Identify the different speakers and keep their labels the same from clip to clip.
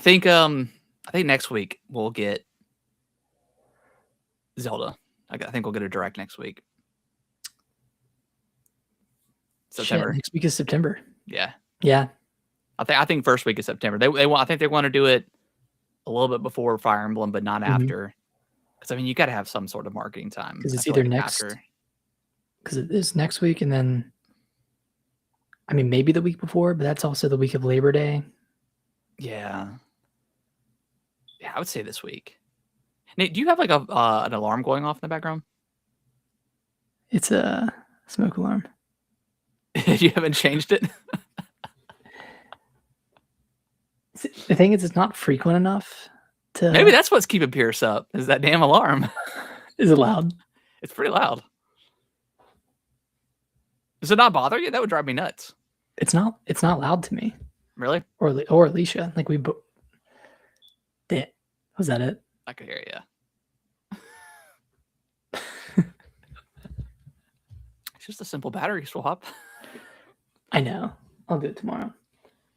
Speaker 1: think next week we'll get Zelda. I think we'll get a direct next week. September.
Speaker 2: Shit, next week is September.
Speaker 1: Yeah.
Speaker 2: Yeah.
Speaker 1: I think first week of September. They want. I think they want to do it a little bit before Fire Emblem, but not after. Because I mean, you got to have some sort of marketing time.
Speaker 2: Because it's either next. Because it is next week, and then, I mean, maybe the week before, but that's also the week of Labor Day.
Speaker 1: Yeah. Yeah, I would say this week. Nate, do you have like an alarm going off in the background?
Speaker 2: It's a smoke alarm.
Speaker 1: You haven't changed it?
Speaker 2: The thing is, it's not frequent enough to...
Speaker 1: Maybe that's what's keeping Pierce up, is that damn alarm.
Speaker 2: Is it loud?
Speaker 1: It's pretty loud. Does it not bother you? That would drive me nuts.
Speaker 2: It's not loud to me.
Speaker 1: Really?
Speaker 2: Or Alicia. Like we both... Was that it?
Speaker 1: I could hear you. It's just a simple battery swap.
Speaker 2: I know. I'll do it tomorrow.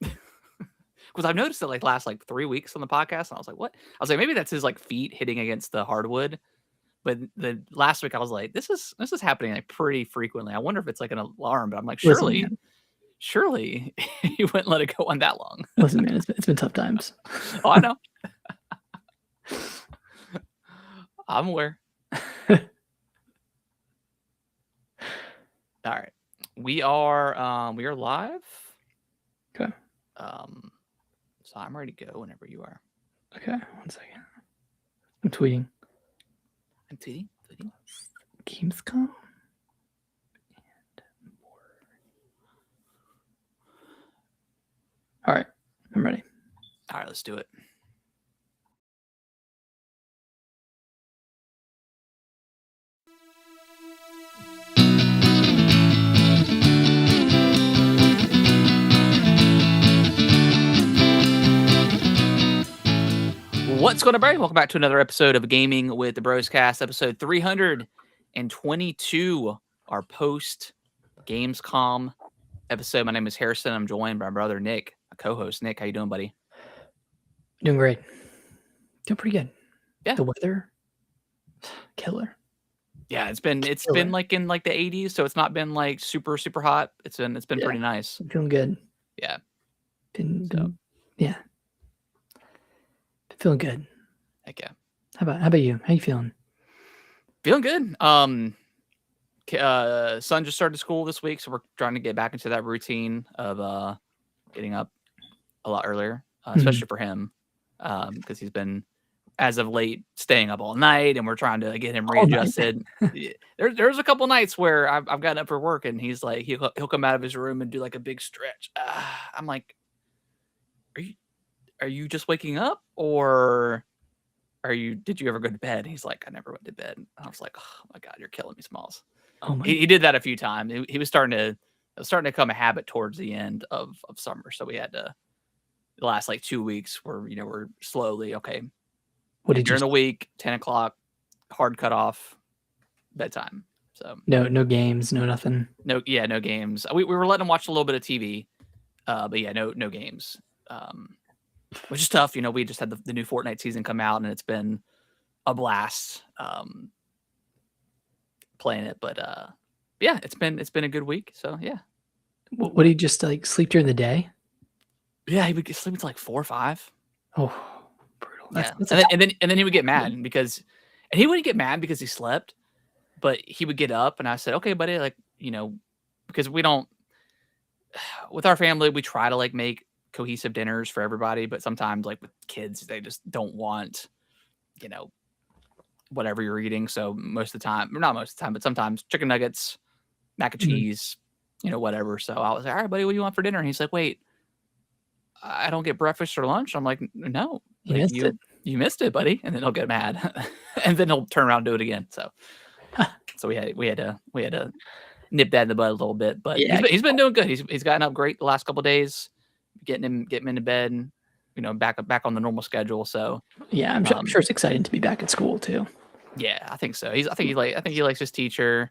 Speaker 1: Because I've noticed it like last 3 weeks on the podcast, and I was like, "What?" I was like, maybe that's his feet hitting against the hardwood. But the last week, I was like, "This is happening pretty frequently." I wonder if it's like an alarm. But I'm like, surely you wouldn't let it go on that long.
Speaker 2: Listen, man, it's been tough times.
Speaker 1: Oh, I know. I'm aware. All right, we are live.
Speaker 2: Okay.
Speaker 1: So I'm ready to go whenever you are.
Speaker 2: Okay, 1 second. I'm tweeting. Gamescom. And more. All right, I'm ready.
Speaker 1: All right, let's do it. What's going on, everybody? Welcome back to another episode of Gaming with the Broscast, episode 322, our post Gamescom episode. My name is Harrison. I'm joined by my brother Nick, a co-host. Nick, how you doing, buddy?
Speaker 2: Doing great. Doing pretty good.
Speaker 1: Yeah.
Speaker 2: The weather, killer.
Speaker 1: Yeah, it's been like in like the 80s, so it's not been like super hot. It's been pretty nice.
Speaker 2: I'm feeling good.
Speaker 1: Yeah.
Speaker 2: Yeah. Feeling good.
Speaker 1: Heck yeah.
Speaker 2: How about you? How you feeling?
Speaker 1: Feeling good. Son just started school this week, so we're trying to get back into that routine of getting up a lot earlier, especially for him, because he's been, as of late, staying up all night, and we're trying to get him readjusted. There's a couple nights where I've gotten up for work, and he's like, he'll come out of his room and do like a big stretch. I'm like, are you just waking up, or did you ever go to bed? He's like, I never went to bed. And I was like, oh my God, you're killing me, Smalls.
Speaker 2: Oh my
Speaker 1: he did that a few times. He was starting to become a habit towards the end of summer. So we had to, the last 2 weeks where, we're slowly, okay, during the week, 10 o'clock, hard cutoff, bedtime. So
Speaker 2: no games, no nothing.
Speaker 1: No games. We were letting him watch a little bit of TV, but yeah, no games. Which is tough. We just had the new Fortnite season come out, and it's been a blast playing it. But yeah, it's been a good week. So yeah.
Speaker 2: Would he just sleep during the day?
Speaker 1: Yeah, he would sleep until 4 or 5.
Speaker 2: Oh, brutal. That's
Speaker 1: and then he would get mad because he wouldn't get mad because he slept, but he would get up, and I said, okay, buddy, because we don't, with our family, we try to make cohesive dinners for everybody, but sometimes with kids, they just don't want whatever you're eating. So most of the time, not most of the time, but sometimes chicken nuggets, mac and cheese, whatever. So I was like, all right, buddy, what do you want for dinner? And he's like, wait, I don't get breakfast or lunch. I'm like, no, you missed it, buddy. And then he'll get mad and then he'll turn around and do it again. So we had to nip that in the bud a little bit, but yeah, he's been doing good. He's gotten up great the last couple of days, getting him into bed and back on the normal schedule. So
Speaker 2: yeah, I'm sure it's exciting to be back at school too.
Speaker 1: Yeah, I think so. I think he likes his teacher,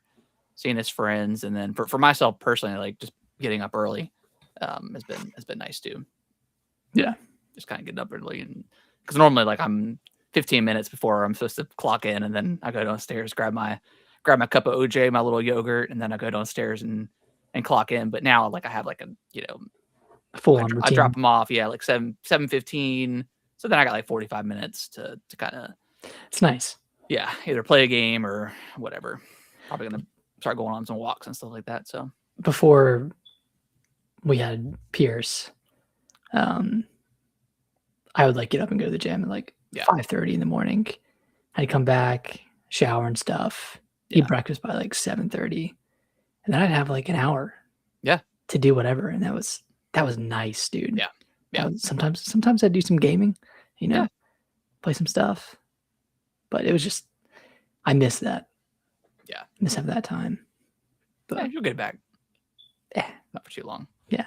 Speaker 1: seeing his friends, and then for myself personally, just getting up early has been nice too.
Speaker 2: Yeah,
Speaker 1: just kind of getting up early, and because normally like I'm 15 minutes before I'm supposed to clock in, and then I go downstairs, grab my cup of OJ, my little yogurt, and then I go downstairs and clock in. But now like I have like a
Speaker 2: Full on
Speaker 1: I
Speaker 2: routine.
Speaker 1: drop them off, like 7:15. So then I got like 45 minutes to kind of.
Speaker 2: It's nice.
Speaker 1: Yeah, either play a game or whatever. Probably gonna start going on some walks and stuff like that. So
Speaker 2: before we had Pierce, I would like get up and go to the gym at like 5:30 in the morning. I'd come back, shower and stuff, eat breakfast by like 7:30, and then I'd have like an hour.
Speaker 1: Yeah.
Speaker 2: To do whatever, and that was nice, dude.
Speaker 1: Yeah. Yeah.
Speaker 2: Sometimes I'd do some gaming, play some stuff, but it was just I miss that.
Speaker 1: Yeah.
Speaker 2: Miss having that time.
Speaker 1: But you'll get it back.
Speaker 2: Yeah.
Speaker 1: Not for too long.
Speaker 2: Yeah.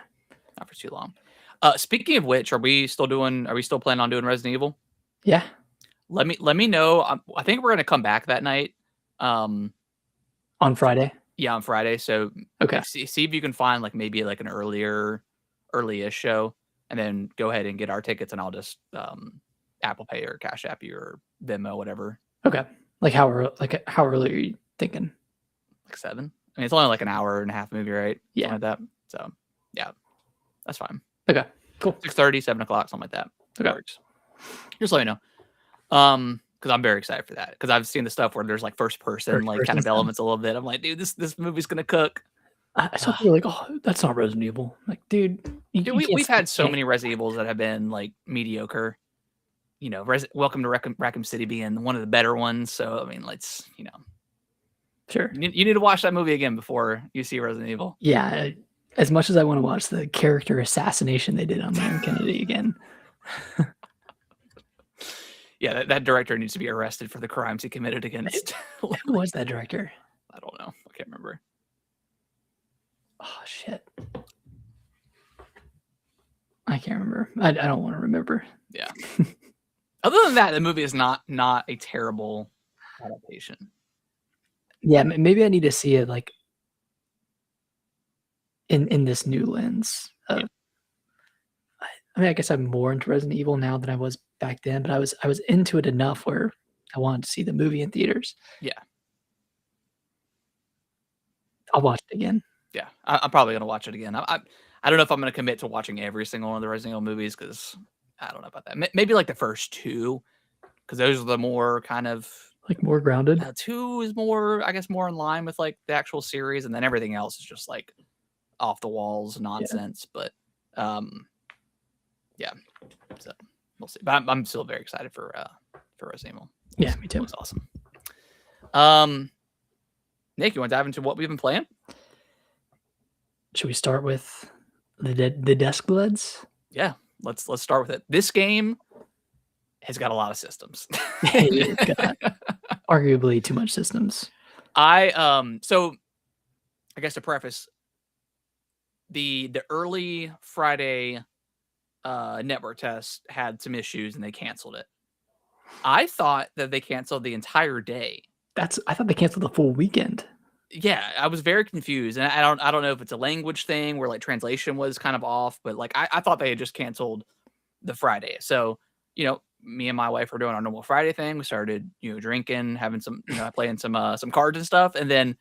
Speaker 1: Not for too long. Speaking of which, are we still planning on doing Resident Evil?
Speaker 2: Yeah.
Speaker 1: Let me know. I think we're gonna come back that night.
Speaker 2: On Friday.
Speaker 1: Yeah, on Friday. So
Speaker 2: okay,
Speaker 1: see if you can find like maybe like an early-ish show, and then go ahead and get our tickets, and I'll just Apple Pay or Cash App you or Venmo, whatever.
Speaker 2: Okay. Like how early are you thinking?
Speaker 1: Like 7. I mean, it's only like an hour and a half movie, right?
Speaker 2: Yeah.
Speaker 1: Something like that. So yeah, that's fine.
Speaker 2: Okay. Cool.
Speaker 1: 6:30, 7 o'clock, something like that.
Speaker 2: Okay.
Speaker 1: Works. Just let me know. Because I'm very excited for that. Because I've seen the stuff where there's like first person kind of elements a little bit. I'm like, dude, this movie's gonna cook.
Speaker 2: I saw people like, oh, that's not Resident Evil. Like, dude,
Speaker 1: we've had so many Resident Evils that have been like mediocre. Welcome to Raccoon City being one of the better ones. So I mean, let's
Speaker 2: sure.
Speaker 1: You need to watch that movie again before you see Resident Evil.
Speaker 2: Yeah, as much as I want to watch the character assassination they did on Leon Kennedy again.
Speaker 1: Yeah, that director needs to be arrested for the crimes he committed against.
Speaker 2: Who was that director?
Speaker 1: I don't know. I can't remember.
Speaker 2: Oh shit. I can't remember. I don't want to remember.
Speaker 1: Yeah. Other than that, the movie is not a terrible adaptation.
Speaker 2: Yeah, maybe I need to see it like in this new lens. I mean, I guess I'm more into Resident Evil now than I was back then, but I was into it enough where I wanted to see the movie in theaters.
Speaker 1: Yeah.
Speaker 2: I'll watch it again.
Speaker 1: Yeah, I'm probably gonna watch it again. I don't know if I'm gonna commit to watching every single one of the Resident Evil movies because I don't know about that. Maybe like the first 2, because those are the more kind of
Speaker 2: like more grounded.
Speaker 1: 2 is more, I guess, more in line with like the actual series, and then everything else is just like off the walls nonsense. Yeah. But yeah, so we'll see. But I'm still very excited for Resident Evil.
Speaker 2: Yeah, me too.
Speaker 1: It was awesome. Nick, you want to dive into what we've been playing?
Speaker 2: Should we start with the Desk Bloods?
Speaker 1: Yeah, let's start with it. This game has got a lot of systems.
Speaker 2: It's got arguably too much systems.
Speaker 1: So I guess to preface, the early Friday network test had some issues and they canceled it. I thought that they canceled the entire day.
Speaker 2: I thought they canceled the full weekend.
Speaker 1: Yeah, I was very confused, and I don't know if it's a language thing where like translation was kind of off, but like I thought they had just canceled the Friday. So me and my wife were doing our normal Friday thing. We started drinking, having some playing some cards and stuff, and then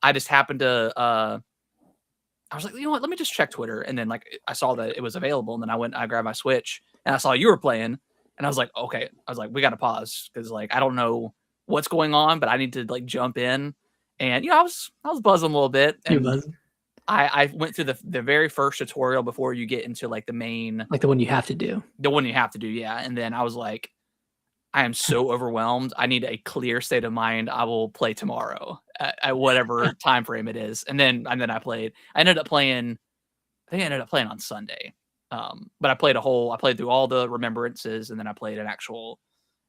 Speaker 1: I just happened to I was like, you know what? Let me just check Twitter, and then like I saw that it was available, and then I grabbed my Switch and I saw you were playing, and I was like, okay, we got to pause because like I don't know what's going on, but I need to like jump in. And I was buzzing a little bit. And I went through the very first tutorial before you get into like the main,
Speaker 2: like the one you have to do.
Speaker 1: The one you have to do, yeah. And then I was like, I am so overwhelmed. I need a clear state of mind. I will play tomorrow at whatever time frame it is. And then I played. I ended up playing on Sunday. But I played through all the remembrances, and then I played an actual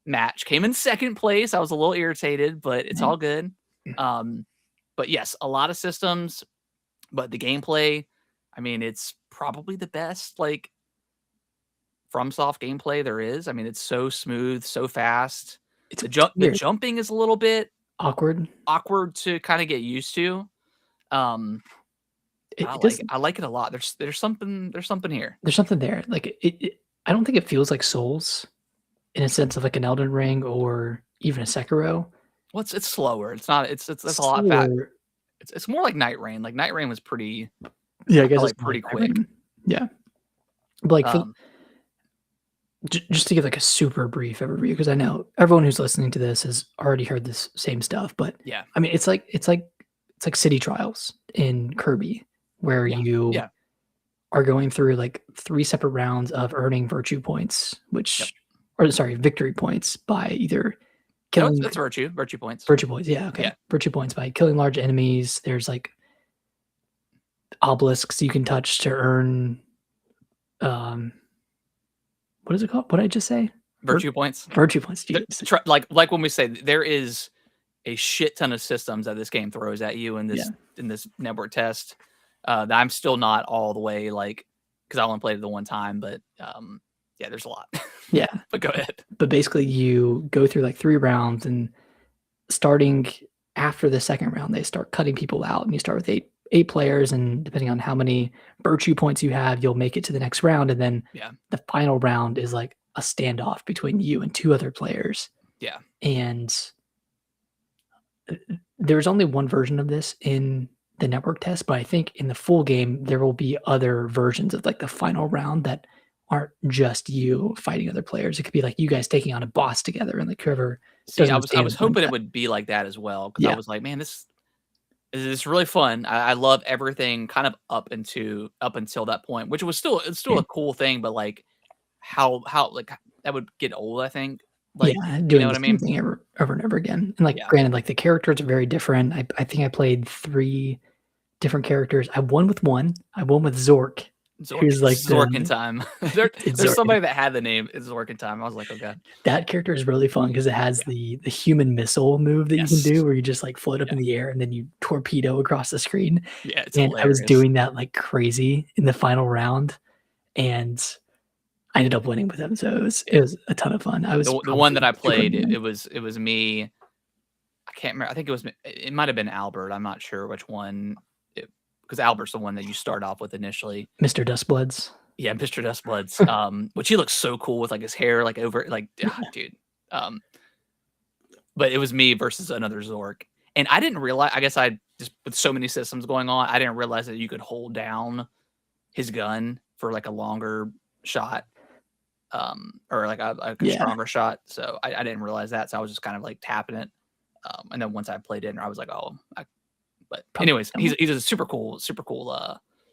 Speaker 1: match. Came in second place. I was a little irritated, but it's all good. But yes, a lot of systems, but the gameplay, I mean, it's probably the best like FromSoft gameplay there is. I mean, it's so smooth, so fast. The jumping is a little bit awkward to kind of get used to. I like it a lot. There's something here.
Speaker 2: There's something there. Like I don't think it feels like Souls in a sense of like an Elden Ring or even a Sekiro.
Speaker 1: Well, it's slower. It's not. It's a lot fat.
Speaker 2: Slower.
Speaker 1: It's more like Night Rain. Like Night Rain was pretty.
Speaker 2: Yeah, I
Speaker 1: I
Speaker 2: guess
Speaker 1: felt
Speaker 2: it's
Speaker 1: like
Speaker 2: more
Speaker 1: pretty
Speaker 2: like
Speaker 1: quick.
Speaker 2: Night Rain. Yeah. But like
Speaker 1: Um,
Speaker 2: just to give like a super brief overview, because I know everyone who's listening to this has already heard this same stuff, but
Speaker 1: yeah,
Speaker 2: I mean, it's like City Trials in Kirby, where
Speaker 1: yeah,
Speaker 2: you
Speaker 1: yeah.
Speaker 2: are going through like 3 separate rounds of earning virtue points,
Speaker 1: Yep.
Speaker 2: or sorry, victory points by either
Speaker 1: No,
Speaker 2: killing
Speaker 1: it's virtue points.
Speaker 2: virtue points. Yeah,
Speaker 1: Yeah.
Speaker 2: okay. Virtue points by killing large enemies. There's like obelisks you can touch to earn, um, what is it called? What did I just say?
Speaker 1: Virtue points.
Speaker 2: Virtue points. Jeez.
Speaker 1: Like when we say there is a shit ton of systems that this game throws at you in
Speaker 2: Yeah.
Speaker 1: this network test that I'm still not all the way like because I only played it the one time, but yeah, there's a lot.
Speaker 2: Yeah.
Speaker 1: But go ahead.
Speaker 2: But basically you go through like 3 rounds, and starting after the second round, they start cutting people out, and you start with 8 players, and depending on how many virtue points you have, you'll make it to the next round, and then
Speaker 1: Yeah,
Speaker 2: the final round is like a standoff between you and 2 other players.
Speaker 1: yeah.
Speaker 2: And there's only one version of this in the network test, but I think in the full game there will be other versions of like the final round that aren't just you fighting other players. It could be like you guys taking on a boss together, and like whoever
Speaker 1: See,
Speaker 2: doesn't
Speaker 1: I
Speaker 2: understand
Speaker 1: was
Speaker 2: is wins
Speaker 1: hoping it
Speaker 2: that.
Speaker 1: would be like that as well because I
Speaker 2: Yeah,
Speaker 1: was like, man, this is really fun. I love everything kind of up until that point, which was still it's still
Speaker 2: yeah,
Speaker 1: a cool thing, but like how like that would get old, I think. Like,
Speaker 2: yeah,
Speaker 1: you know
Speaker 2: doing
Speaker 1: what
Speaker 2: the
Speaker 1: I
Speaker 2: same
Speaker 1: mean?
Speaker 2: thing over and over again. And like,
Speaker 1: Yeah.
Speaker 2: granted, like the characters are very different. I think I played 3 different characters. I won with one. I won with Zork, who's like
Speaker 1: Zorkin time.
Speaker 2: it's
Speaker 1: There's
Speaker 2: Zork.
Speaker 1: somebody that had the name it's Zorkin time. I was like, oh god.
Speaker 2: That character is really fun because it has
Speaker 1: Yeah.
Speaker 2: the human missile move that you can do
Speaker 1: Yes.
Speaker 2: where you just, like, float up
Speaker 1: Yeah.
Speaker 2: in the air and then you torpedo across the screen,
Speaker 1: Yeah, it's
Speaker 2: and I was
Speaker 1: hilarious.
Speaker 2: doing that like crazy in the final round, and I ended up winning with him, so it
Speaker 1: Yeah.
Speaker 2: was a ton of fun. I was
Speaker 1: The one that
Speaker 2: probably
Speaker 1: I
Speaker 2: super
Speaker 1: played,
Speaker 2: annoying.
Speaker 1: it was me. I can't remember. I think it was it might have been Albert. I'm not sure which one. Because Albert's the one that you start off with initially.
Speaker 2: Mr. Dustbloods.
Speaker 1: Yeah, Mr. Dustbloods. Which he looks so cool with like his hair like over like
Speaker 2: Yeah.
Speaker 1: dude. Um, but it was me versus another Zork. And I didn't realize I guess I just with so many systems going on, I didn't realize that you could hold down his gun for like a longer shot. Or like a
Speaker 2: Yeah.
Speaker 1: stronger shot. So I didn't realize that. So I was just kind of like tapping it. And then once I played it, I was like, oh, but
Speaker 2: Probably
Speaker 1: anyways,
Speaker 2: don't.
Speaker 1: he's a super cool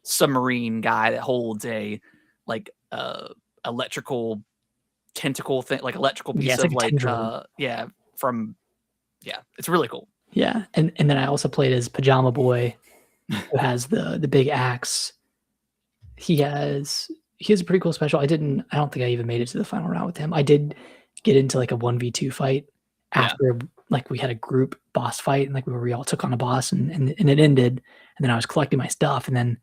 Speaker 1: submarine guy that holds a like electrical tentacle thing, like electrical
Speaker 2: Yeah,
Speaker 1: piece
Speaker 2: it's like
Speaker 1: of
Speaker 2: a
Speaker 1: like
Speaker 2: tendril.
Speaker 1: yeah, from yeah, it's really cool.
Speaker 2: Yeah, and then I also played as Pajama Boy, who has the big axe. He has a pretty cool special. I don't think I even made it to the final round with him. I did get into like a 1v2 fight
Speaker 1: Yeah.
Speaker 2: after like we had a group boss fight, and like where we all took on a boss, and it ended, and then I was collecting my stuff, and then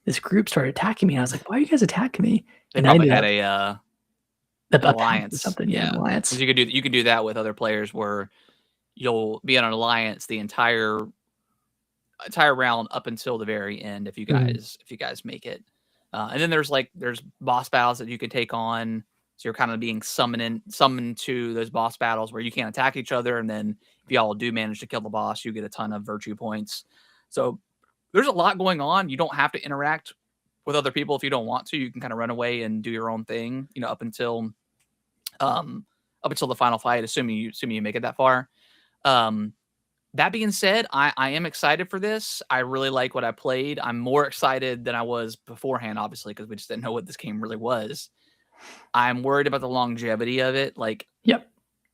Speaker 2: this group started attacking me, and I was like, "Why are you guys attacking me?"
Speaker 1: They
Speaker 2: And I
Speaker 1: probably
Speaker 2: ended
Speaker 1: had
Speaker 2: up
Speaker 1: an
Speaker 2: a pact or
Speaker 1: alliance.
Speaker 2: something. Yeah, an
Speaker 1: Yeah.
Speaker 2: alliance.
Speaker 1: Because you can do that with other players where you'll be on an alliance the entire round up until the very end
Speaker 2: Mhm.
Speaker 1: if you guys make it. And then there's boss battles that you can take on. So you're kind of being summoned to those boss battles where you can't attack each other. And then if y'all do manage to kill the boss, you get a ton of virtue points. So there's a lot going on. You don't have to interact with other people if you don't want to. You can kind of run away and do your own thing, um up until the final fight, assuming you make it that far. Um that being said, I am excited for this. I really like what I played. I'm more excited than I was beforehand, obviously, because we just didn't know what this game really was. I'm worried about the longevity of it. Like,
Speaker 2: Yep.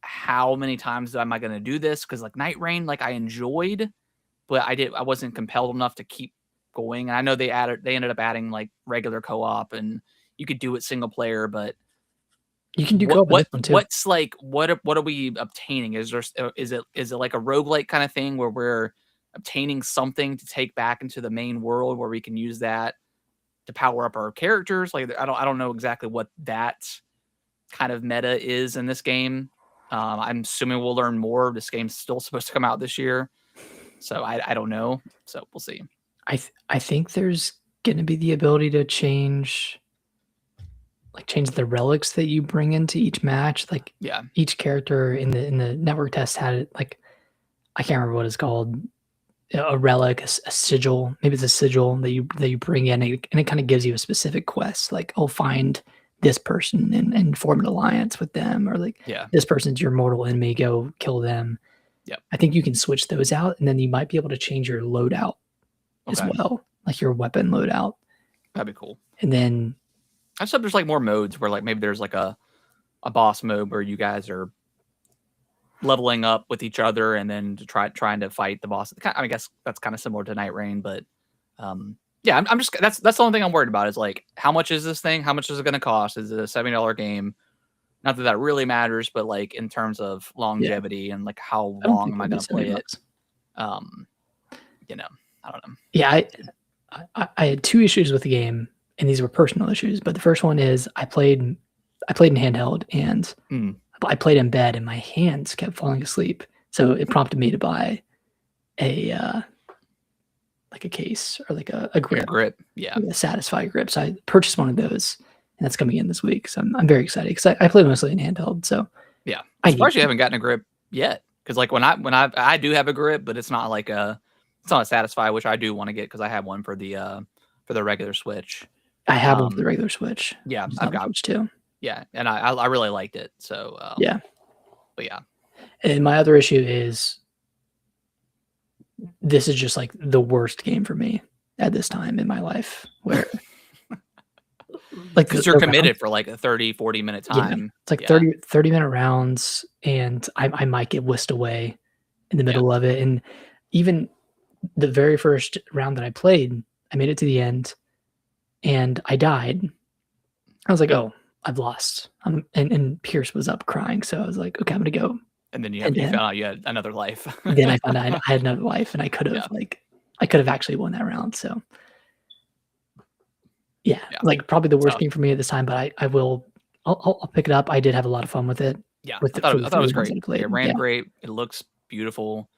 Speaker 1: how many times am I going to do this? Because like Night Rain, like I enjoyed, but I wasn't compelled enough to keep going. And I know they ended up adding like regular co-op, and you could do it single player, but
Speaker 2: You can do co-op in this one too.
Speaker 1: what's like what are we obtaining? Is it like a roguelike kind of thing where we're obtaining something to take back into the main world where we can use that to power up our characters? Like I don't know exactly what that kind of meta is in this game. I'm assuming we'll learn more. This game's still supposed to come out this year, so I don't know. So we'll see.
Speaker 2: I think there's gonna be the ability to change like changed the relics that you bring into each match. Like
Speaker 1: Yeah.
Speaker 2: each character in the network test had like I can't remember what it's called, a relic, a sigil. Maybe it's a sigil that you bring in, and it kind of gives you a specific quest. Like, oh, find this person and form an alliance with them, or like
Speaker 1: Yeah.
Speaker 2: this person's your mortal enemy, go kill them.
Speaker 1: Yep.
Speaker 2: I think you can switch those out, and then you might be able to change your loadout as
Speaker 1: Okay.
Speaker 2: well, like your weapon loadout.
Speaker 1: That'd be cool.
Speaker 2: And then
Speaker 1: I just hope there's like more modes where like maybe there's like a boss mode where you guys are leveling up with each other and then to trying to fight the boss. I guess that's kind of similar to Night Rain, but yeah, I'm just that's the only thing I'm worried about is like how much is this thing? How much is it going to cost? Is it a $70 game? Not that that really matters, but like in terms of longevity and like how long am I going to play it? You know, I don't know.
Speaker 2: Yeah, I had 2 issues with the game, and these were personal issues. But the first one is I played in handheld, and I played in bed, and my hands kept falling asleep. So it prompted me to buy a like a case or like a grip.
Speaker 1: A grip, yeah.
Speaker 2: A Satisfy grip. So I purchased one of those, and that's coming in this week. So I'm very excited because I play mostly in handheld. So
Speaker 1: yeah, I'm surprised you haven't gotten a grip yet. Because like when I do have a grip, but it's not like it's not a Satisfy, which I do want to get because I have one for the regular Switch.
Speaker 2: I have one for the regular Switch.
Speaker 1: Yeah, I've got
Speaker 2: Switch too.
Speaker 1: Yeah, and I really liked it. So
Speaker 2: yeah,
Speaker 1: but yeah.
Speaker 2: And my other issue is this is just like the worst game for me at this time in my life where
Speaker 1: like because you're committed for like a 30-40 minute time.
Speaker 2: Yeah, it's like 30 minute rounds, and I might get whisked away in the middle of it. And even the very first round that I played, I made it to the end and I died. I was like, oh, I've lost. And Pierce was up crying. So I was like, okay, I'm going to go.
Speaker 1: And then you found out you had another life.
Speaker 2: Then I found out I had another life, and I could have actually won that round. So yeah, like probably the worst game for me at this time, but I'll pick it up. I did have a lot of fun with it.
Speaker 1: Yeah, I thought it was great. It ran great. It looks beautiful.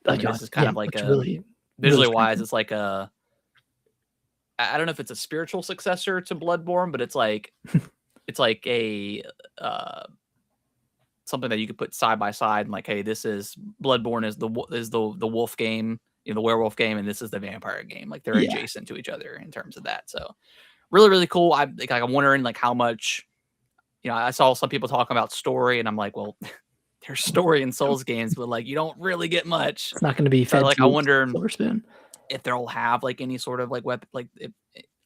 Speaker 1: I mean, this is kind of like visually wise, it's like I don't know if it's a spiritual successor to Bloodborne, but it's like it's like a something that you could put side by side and like, hey, this is Bloodborne is the wolf game, the werewolf game, and this is the vampire game. Like they're adjacent to each other in terms of that. So really, really cool. I'm wondering like how much, I saw some people talking about story, and I'm like, well, there's story in Souls games, but like you don't really get much.
Speaker 2: It's not going to be fed.
Speaker 1: Like I wonder if they'll have like any sort of like weapon, like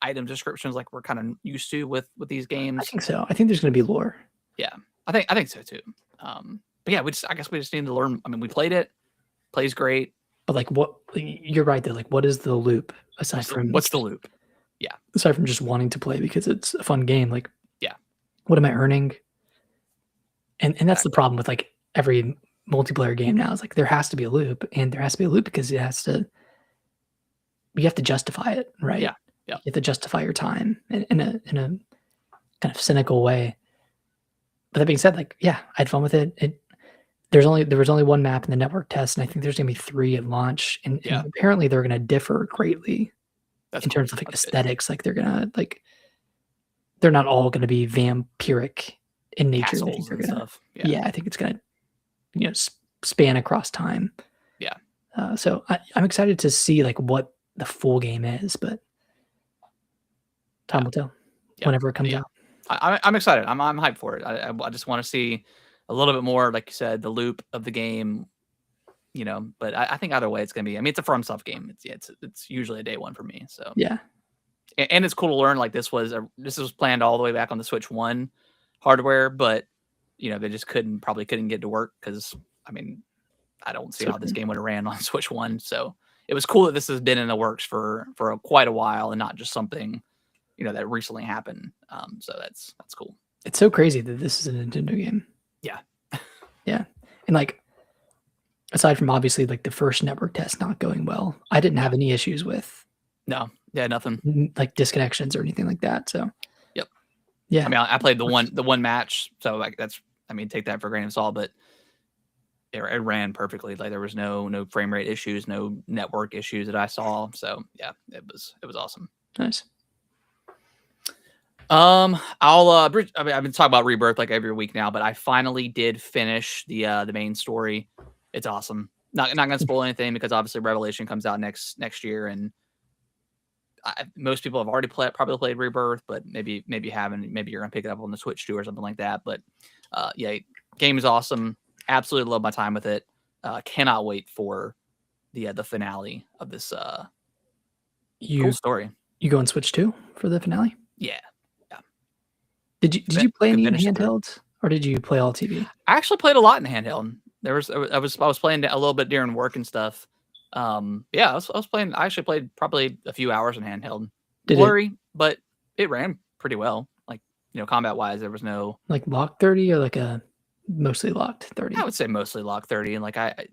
Speaker 1: item descriptions like we're kind of used to with these games.
Speaker 2: I think so. I think there's going to be lore.
Speaker 1: Yeah, I think so too. But yeah, I guess we just need to learn. I mean, we played it, plays great.
Speaker 2: But like, what you're right there. Like, what is the loop aside from
Speaker 1: what's the loop? Yeah,
Speaker 2: aside from just wanting to play because it's a fun game. Like,
Speaker 1: yeah,
Speaker 2: what am I earning? And that's the problem with like every multiplayer game now. Is like there has to be a loop, and there has to be a loop because you have to justify it, right?
Speaker 1: Yeah.
Speaker 2: You have to justify your time in a kind of cynical way. But that being said, like, yeah, I had fun with it. There was only one map in the network test, and I think there's gonna be 3 at launch. And apparently they're gonna differ greatly in terms of like aesthetics. Like they're not all gonna be vampiric in nature. I think they're gonna, I think it's gonna, span across time.
Speaker 1: Yeah.
Speaker 2: So I'm excited to see like what the full game is, but time will tell whenever it comes out.
Speaker 1: I'm excited. I'm hyped for it. I just want to see a little bit more, like you said, the loop of the game, but I think either way it's going to be, I mean, it's a FromSoft game. It's usually a day one for me. So
Speaker 2: yeah.
Speaker 1: And it's cool to learn like this was planned all the way back on the Switch 1 hardware, but they just probably couldn't get to work because I mean, I don't see how this game would have ran on Switch 1. So it was cool that this has been in the works for quite a while and not just something that recently happened. So that's cool.
Speaker 2: It's so crazy that this is a Nintendo game.
Speaker 1: Yeah.
Speaker 2: Yeah. And like, aside from obviously like the first network test not going well, I didn't have any issues with
Speaker 1: nothing
Speaker 2: like disconnections or anything like that. So yeah.
Speaker 1: I mean, I played the one match, so like take that for a grain of salt, but it ran perfectly. Like there was no frame rate issues, no network issues that I saw. So yeah, it was awesome.
Speaker 2: Nice.
Speaker 1: I've been talking about Rebirth like every week now, but I finally did finish the main story. It's awesome. Not gonna spoil anything because obviously Revelation comes out next year, and most people have already probably played Rebirth, but maybe you haven't. Maybe you're gonna pick it up on the Switch too or something like that. But yeah, game is awesome. Absolutely love my time with it. Cannot wait for the finale of this cool story.
Speaker 2: You go on Switch 2 for the finale?
Speaker 1: Yeah.
Speaker 2: Did you play any in
Speaker 1: finish it through.
Speaker 2: handheld, or did you play all TV?
Speaker 1: I actually played a lot in handheld. I was playing a little bit during work and stuff. Yeah, I was playing. I actually played probably a few hours in handheld. Blurry, but it ran pretty well. Like, combat wise, there was no
Speaker 2: like locked 30 or like a mostly locked 30.
Speaker 1: I would say mostly locked 30, and like I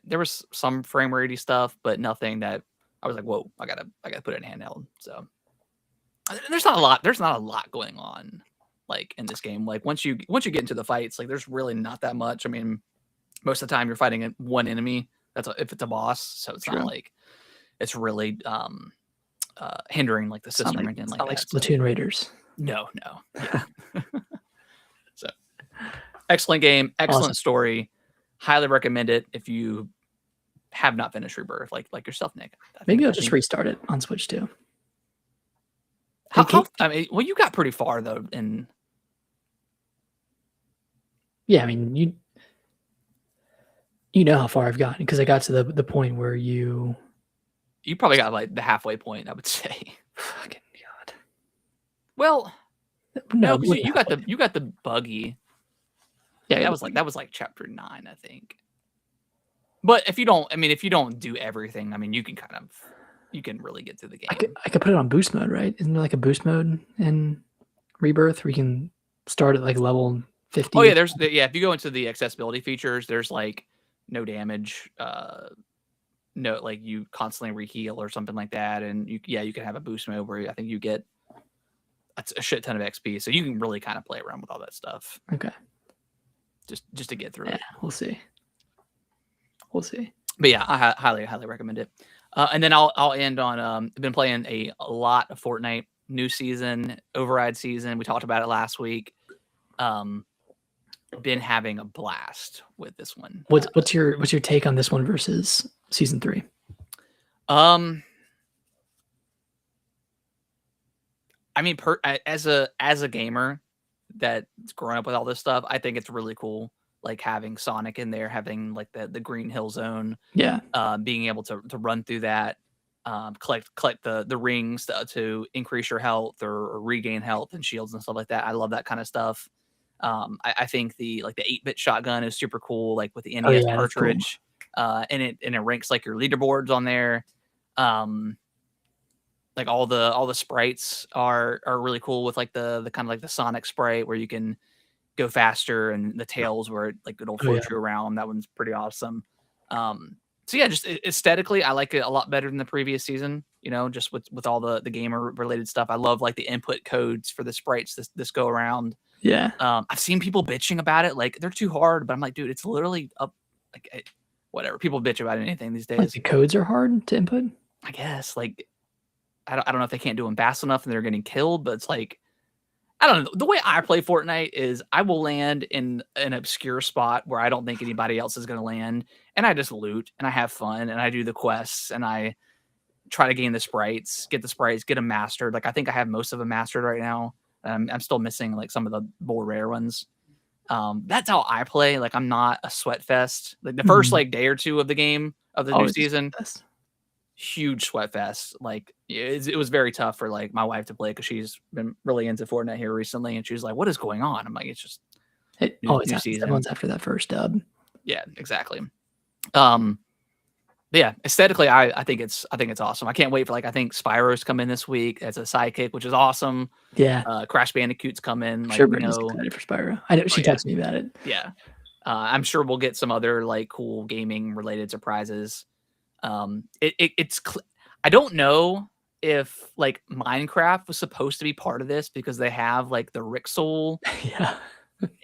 Speaker 1: there was some frame ratey stuff, but nothing that I was like, whoa, I gotta put it in handheld. So there's not a lot going on like in this game. Like once you get into the fights, like there's really not that much. I mean, most of the time you're fighting one enemy. If it's a boss, so it's not like it's really hindering like the system or anything like that.
Speaker 2: Like Splatoon Raiders.
Speaker 1: No. Yeah. So excellent game, excellent story. Highly recommend it if you have not finished Rebirth, like yourself, Nick.
Speaker 2: Maybe I'll just restart it on Switch too.
Speaker 1: I mean, well, you got pretty far though, and
Speaker 2: yeah, I mean you know how far I've gotten because I got to the point where you
Speaker 1: probably got like the halfway point, I would say.
Speaker 2: Fucking God.
Speaker 1: Well, no, because you got the buggy. Yeah, that was like chapter 9, I think. But if you don't do everything, I mean, you can really get through the game.
Speaker 2: I could put it on boost mode, right? Isn't there like a boost mode in Rebirth where you can start at like level 50?
Speaker 1: Oh yeah, if you go into the accessibility features, there's like no damage, no, like you constantly reheal or something like that, and you can have a boost mode where I think you get a shit ton of XP, so you can really kind of play around with all that stuff.
Speaker 2: Okay.
Speaker 1: Just to get through it.
Speaker 2: We'll see.
Speaker 1: But yeah, I highly recommend it. And then I'll end on I've been playing a lot of Fortnite, new season, override season. We talked about it last week. Been having a blast with this one.
Speaker 2: What's your take on this one versus season 3?
Speaker 1: I mean, as a gamer that's grown up with all this stuff, I think it's really cool. Like having Sonic in there, having like the Green Hill Zone, being able to run through that, collect the rings to increase your health or regain health and shields and stuff like that. I love that kind of stuff. I think the 8-bit shotgun is super cool, like with the NES cartridge, cool. And it ranks like your leaderboards on there. Like all the sprites are really cool with like the kind of like the Sonic sprite where you can go faster, and the tails where it'll float you around. That one's pretty awesome. So yeah, just aesthetically, I like it a lot better than the previous season. Just with all the gamer related stuff. I love like the input codes for the sprites this go around.
Speaker 2: Yeah.
Speaker 1: I've seen people bitching about it, like they're too hard, but I'm like, dude, it's literally up. Like whatever. People bitch about anything these days.
Speaker 2: Like the codes are hard to input.
Speaker 1: I guess like I don't know if they can't do them fast enough and they're getting killed, but it's like, I don't know. The way I play Fortnite is I will land in an obscure spot where I don't think anybody else is going to land, and I just loot and I have fun and I do the quests and I try to gain the sprites, get them mastered. Like I think I have most of them mastered right now. I'm still missing like some of the more rare ones. That's how I play. Like I'm not a sweat fest. Like the first like day or two of the game of the new season, huge sweat fest. Like it was very tough for like my wife to play because she's been really into Fortnite here recently, and she's like, "What is going on?" I'm like, "It's just
Speaker 2: new season." Everyone's after that first dub.
Speaker 1: Yeah, exactly. Yeah, aesthetically, I think it's awesome. I can't wait for I think Spyro's come in this week as a sidekick, which is awesome.
Speaker 2: Yeah.
Speaker 1: Crash Bandicoot's come in.
Speaker 2: Sure, Brittany's excited for Spyro. I know she texted me about it.
Speaker 1: Yeah. I'm sure we'll get some other like cool gaming related surprises. It's I don't know if like Minecraft was supposed to be part of this because they have like the Rixel.
Speaker 2: Yeah.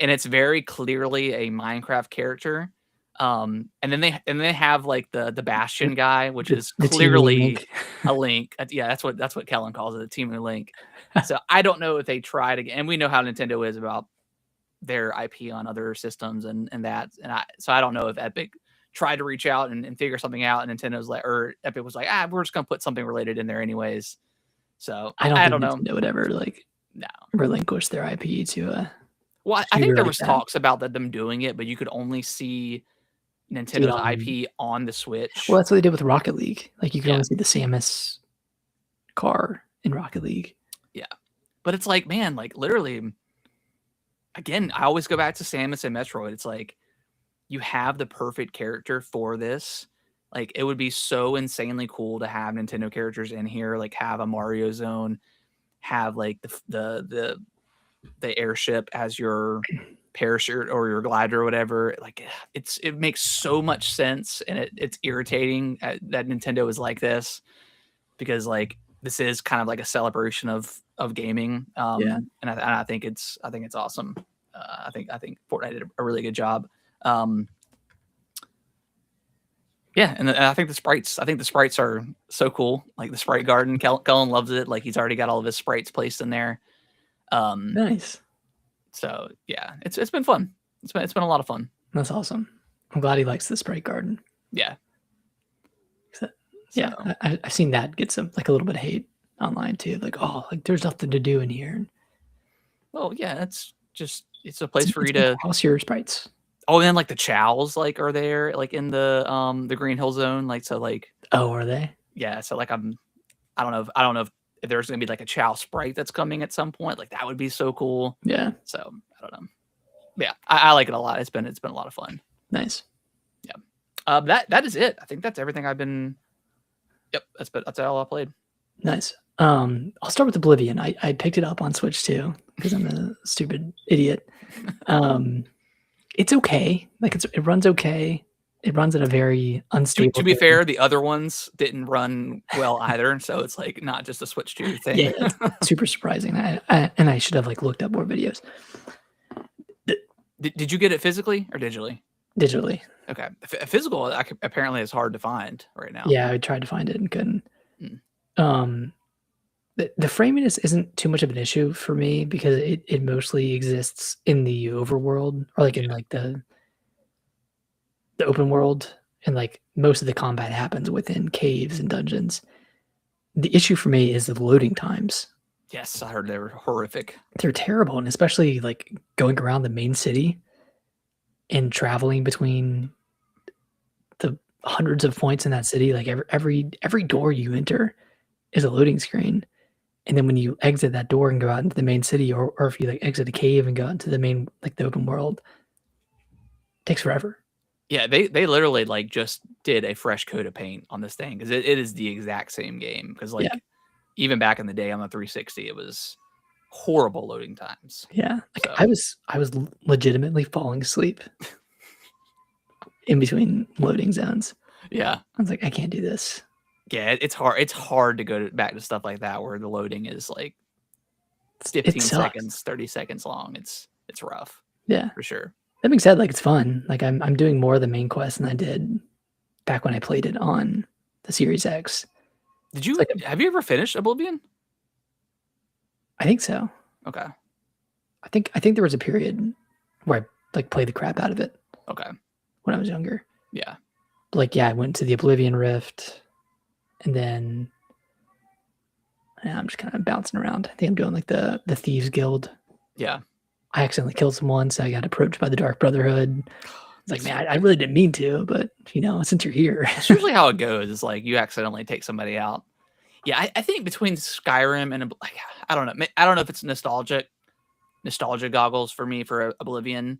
Speaker 1: And it's very clearly a Minecraft character. And then they have like the Bastion guy, which is
Speaker 2: The
Speaker 1: clearly
Speaker 2: Link.
Speaker 1: a Link. Yeah, that's what Kellen calls it, a Team Link. So I don't know if they tried again. And we know how Nintendo is about their IP on other systems and so I don't know if Epic tried to reach out and figure something out, and Nintendo's like, or Epic was like, we're just gonna put something related in there anyways. So
Speaker 2: I
Speaker 1: don't
Speaker 2: think
Speaker 1: know.
Speaker 2: Nintendo would ever like
Speaker 1: No.
Speaker 2: relinquish their IP to a
Speaker 1: Well, I think
Speaker 2: studio
Speaker 1: there
Speaker 2: like
Speaker 1: was
Speaker 2: that.
Speaker 1: talks about them doing it, but you could only see Nintendo's IP on the Switch.
Speaker 2: Well, that's what they did with Rocket League. Like you could
Speaker 1: Yeah.
Speaker 2: only see the Samus car in Rocket League.
Speaker 1: Yeah. But it's like, man, like literally, again, I always go back to Samus and Metroid. It's like, you have the perfect character for this. Like, it would be so insanely cool to have Nintendo characters in here, like have a Mario Zone, have like the airship as your parachute or your glider or whatever. Like, it makes so much sense, and it's irritating that Nintendo is like this, because like this is kind of like a celebration of gaming. And I think it's awesome. I think Fortnite did a really good job. Yeah, and I think the sprites are so cool. Like the sprite garden, Kellen loves it. Like he's already got all of his sprites placed in there.
Speaker 2: Nice.
Speaker 1: So yeah, it's been fun. It's been a lot of fun.
Speaker 2: That's awesome. I'm glad he likes the sprite garden.
Speaker 1: Yeah.
Speaker 2: Yeah, so. I've seen that get some like a little bit of hate online too. Like, oh, like there's nothing to do in here.
Speaker 1: Well, yeah, it's a place for you to
Speaker 2: house your sprites.
Speaker 1: Oh, and then like the chows like are there like in the Green Hill Zone, like so like.
Speaker 2: Oh, are they?
Speaker 1: Yeah, so like I don't know if there's gonna be like a chow sprite that's coming at some point. Like that would be so cool.
Speaker 2: Yeah.
Speaker 1: So I don't know. Yeah, I like it a lot. It's been a lot of fun.
Speaker 2: Nice.
Speaker 1: Yeah. That is it. I think that's everything I've been. Yep, that's all I played.
Speaker 2: Nice. I'll start with Oblivion. I picked it up on Switch too because I'm a stupid idiot. It's okay. Like it runs okay. It runs at a very unstable.
Speaker 1: To be fair, the other ones didn't run well either, so it's like not just a Switch 2 thing.
Speaker 2: Yeah, it's super surprising. And I should have like looked up more videos.
Speaker 1: Did you get it physically or digitally?
Speaker 2: Digitally.
Speaker 1: Okay, physical apparently is hard to find right now.
Speaker 2: Yeah, I tried to find it and couldn't. The framing isn't too much of an issue for me because it mostly exists in the overworld or like in like the open world, and like most of the combat happens within caves and dungeons. The issue for me is the loading times.
Speaker 1: Yes, I heard they were horrific.
Speaker 2: They're terrible, and especially like going around the main city and traveling between the hundreds of points in that city. Like every door you enter is a loading screen. And then when you exit that door and go out into the main city, or if you like exit a cave and go out into the main, like the open world, it takes forever.
Speaker 1: Yeah, they literally like just did a fresh coat of paint on this thing because it is the exact same game. Because like even back in the day on the 360, it was horrible loading times.
Speaker 2: Yeah, like so. I was legitimately falling asleep in between loading zones.
Speaker 1: Yeah,
Speaker 2: I was like, I can't do this.
Speaker 1: Yeah, it's hard. It's hard to go back to stuff like that where the loading is like 15 seconds, 30 seconds long. It's rough.
Speaker 2: Yeah,
Speaker 1: for sure.
Speaker 2: That being said, like it's fun. Like I'm doing more of the main quest than I did back when I played it on the Series X.
Speaker 1: Did you have you ever finished Oblivion?
Speaker 2: I think so.
Speaker 1: Okay.
Speaker 2: I think there was a period where I like played the crap out of it.
Speaker 1: Okay.
Speaker 2: When I was younger.
Speaker 1: Yeah.
Speaker 2: But like I went to the Oblivion Rift, and then I'm just kind of bouncing around. I think I'm doing like the Thieves Guild.
Speaker 1: Yeah.
Speaker 2: I accidentally killed someone, so I got approached by the Dark Brotherhood. It's like, man, I really didn't mean to, but since you're here.
Speaker 1: It's usually how it goes. It's like you accidentally take somebody out. Yeah, I think between Skyrim and like I don't know if it's nostalgia goggles for me for Oblivion,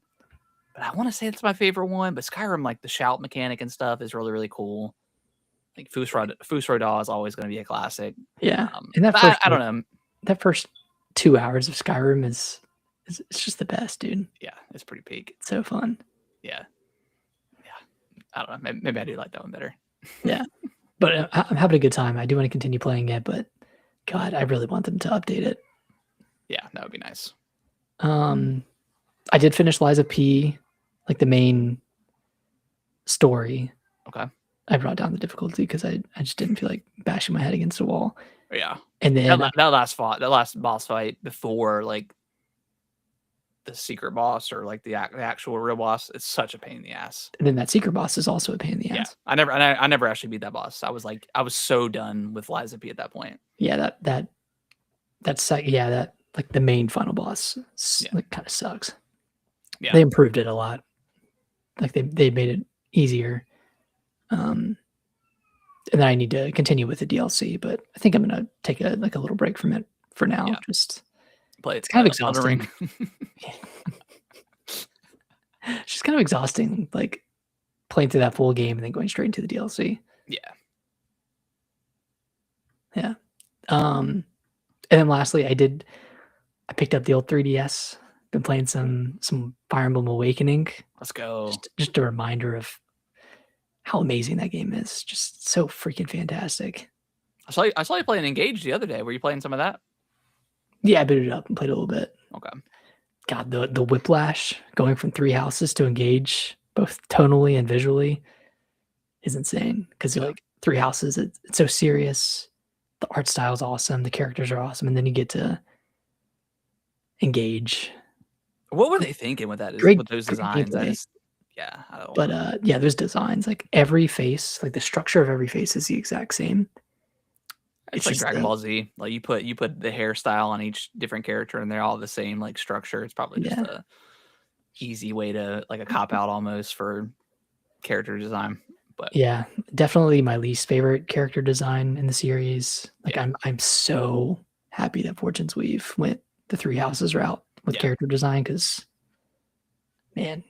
Speaker 1: but I want to say it's my favorite one. But Skyrim, like the shout mechanic and stuff, is really cool. Like Fus Ro Dah is always going to be a classic.
Speaker 2: Yeah, and that first,
Speaker 1: I don't know.
Speaker 2: That first 2 hours of Skyrim is it's just the best, dude.
Speaker 1: Yeah, it's pretty peak.
Speaker 2: It's so fun.
Speaker 1: Yeah. I don't know. Maybe I do like that one better.
Speaker 2: Yeah, but I'm having a good time. I do want to continue playing it, but God, I really want them to update it.
Speaker 1: Yeah, that would be nice.
Speaker 2: I did finish Lies of P, like the main story.
Speaker 1: Okay.
Speaker 2: I brought down the difficulty because I just didn't feel like bashing my head against a wall.
Speaker 1: Yeah.
Speaker 2: And then
Speaker 1: That last boss fight before like the secret boss or like the actual real boss, it's such a pain in the ass.
Speaker 2: And then that secret boss is also a pain in the ass.
Speaker 1: I never actually beat that boss. I was so done with Liza P at that point.
Speaker 2: Yeah, that's like the main final boss like kind of sucks.
Speaker 1: Yeah.
Speaker 2: They improved it a lot. Like they made it easier. And then I need to continue with the DLC, but I think I'm gonna take a little break from it for now.
Speaker 1: Yeah.
Speaker 2: Just
Speaker 1: play
Speaker 2: it's kind of exhausting. It's just kind of exhausting, like playing through that full game and then going straight into the DLC.
Speaker 1: Yeah.
Speaker 2: Yeah. And then lastly, I picked up the old 3DS. Been playing some Fire Emblem Awakening.
Speaker 1: Let's go.
Speaker 2: Just a reminder of how amazing that game is. Just so freaking fantastic.
Speaker 1: I saw you playing Engage the other day. Were you playing some of that?
Speaker 2: Yeah, I booted it up and played a little bit.
Speaker 1: Okay.
Speaker 2: God, the whiplash going from 3 houses to Engage, both tonally and visually, is insane. Because like 3 houses, it's so serious. The art style is awesome. The characters are awesome, and then you get to Engage.
Speaker 1: What were they thinking with that?
Speaker 2: Great,
Speaker 1: with those
Speaker 2: great
Speaker 1: designs?
Speaker 2: gameplay.
Speaker 1: I don't
Speaker 2: But
Speaker 1: know.
Speaker 2: yeah, there's designs. Like every face, like the structure of every face is the exact same.
Speaker 1: It's like Dragon Ball Z. Like you put the hairstyle on each different character, and they're all the same like structure. It's probably just a easy way to like a cop out almost for character design. But
Speaker 2: yeah, definitely my least favorite character design in the series. Like I'm so happy that Fortune's Weave went the 3 houses route with character design, because man,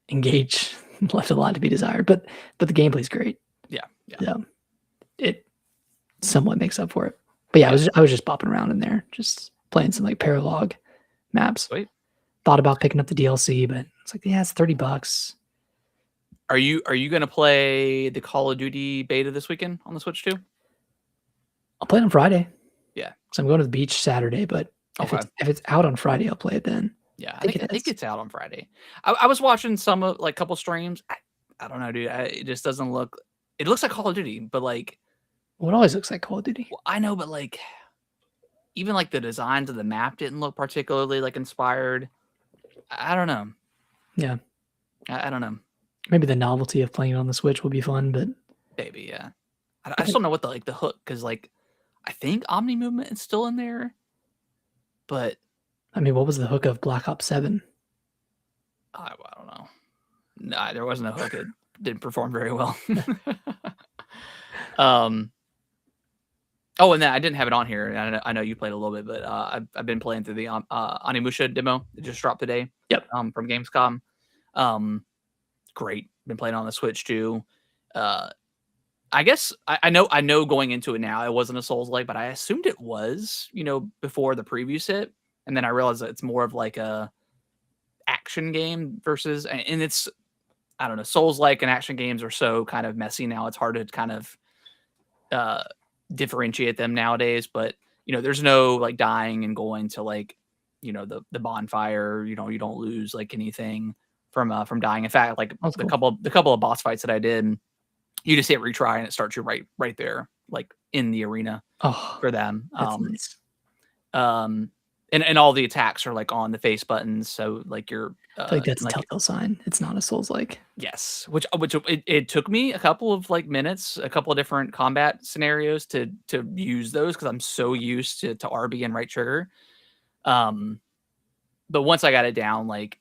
Speaker 2: Engage left a lot to be desired. But the gameplay's great.
Speaker 1: Yeah.
Speaker 2: It somewhat makes up for it. But yeah, I was just bopping around in there, just playing some like paralog maps.
Speaker 1: Sweet.
Speaker 2: Thought about picking up the DLC, but it's like, yeah, it's $30.
Speaker 1: Are you gonna play the Call of Duty beta this weekend on the Switch too?
Speaker 2: I'll play it on Friday.
Speaker 1: Yeah.
Speaker 2: So I'm going to the beach Saturday, but if it's out on Friday, I'll play it then.
Speaker 1: Yeah, I think it's out on Friday. I was watching some of like couple streams. I don't know, dude. It just doesn't look. It looks like Call of Duty, but like.
Speaker 2: Well, it always looks like Call of Duty.
Speaker 1: Well, I know, but like, even like the designs of the map didn't look particularly like inspired. I don't know.
Speaker 2: Yeah.
Speaker 1: I don't know.
Speaker 2: Maybe the novelty of playing it on the Switch will be fun, but
Speaker 1: maybe, yeah. I just don't know what the hook, because like I think Omni movement is still in there, but
Speaker 2: I mean, what was the hook of Black Ops 7?
Speaker 1: I don't know. No, there wasn't a hook. It didn't perform very well. Oh, and then I didn't have it on here. I know you played a little bit, but I've been playing through the Onimusha demo that just dropped today.
Speaker 2: Yep.
Speaker 1: From Gamescom. Great. Been playing on the Switch too. I guess I know going into it now, it wasn't a Souls-like, but I assumed it was, before the previews hit, and then I realized that it's more of like a action game versus, and it's, I don't know, Souls-like and action games are so kind of messy now. It's hard to kind of differentiate them nowadays, but there's no like dying and going to like the bonfire. You don't lose like anything from dying. In fact, like the couple of boss fights that I did, you just hit retry and it starts you right there, like in the arena for them.
Speaker 2: That's nice.
Speaker 1: And all the attacks are like on the face buttons, so like you're
Speaker 2: I feel like that's a telltale sign it's not a Souls-like.
Speaker 1: Yes, which it took me a couple of like minutes, a couple of different combat scenarios to use those, because I'm so used to RB and right trigger. But once I got it down, like,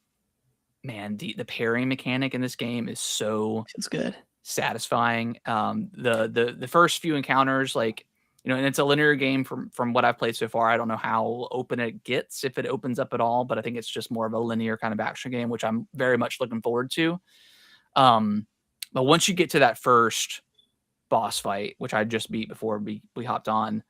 Speaker 1: man, the parrying mechanic in this game is so
Speaker 2: feels good,
Speaker 1: satisfying. The first few encounters, like, and it's a linear game from what I've played so far. I don't know how open it gets, if it opens up at all, but I think it's just more of a linear kind of action game, which I'm very much looking forward to. But once you get to that first boss fight, which I just beat before we hopped on,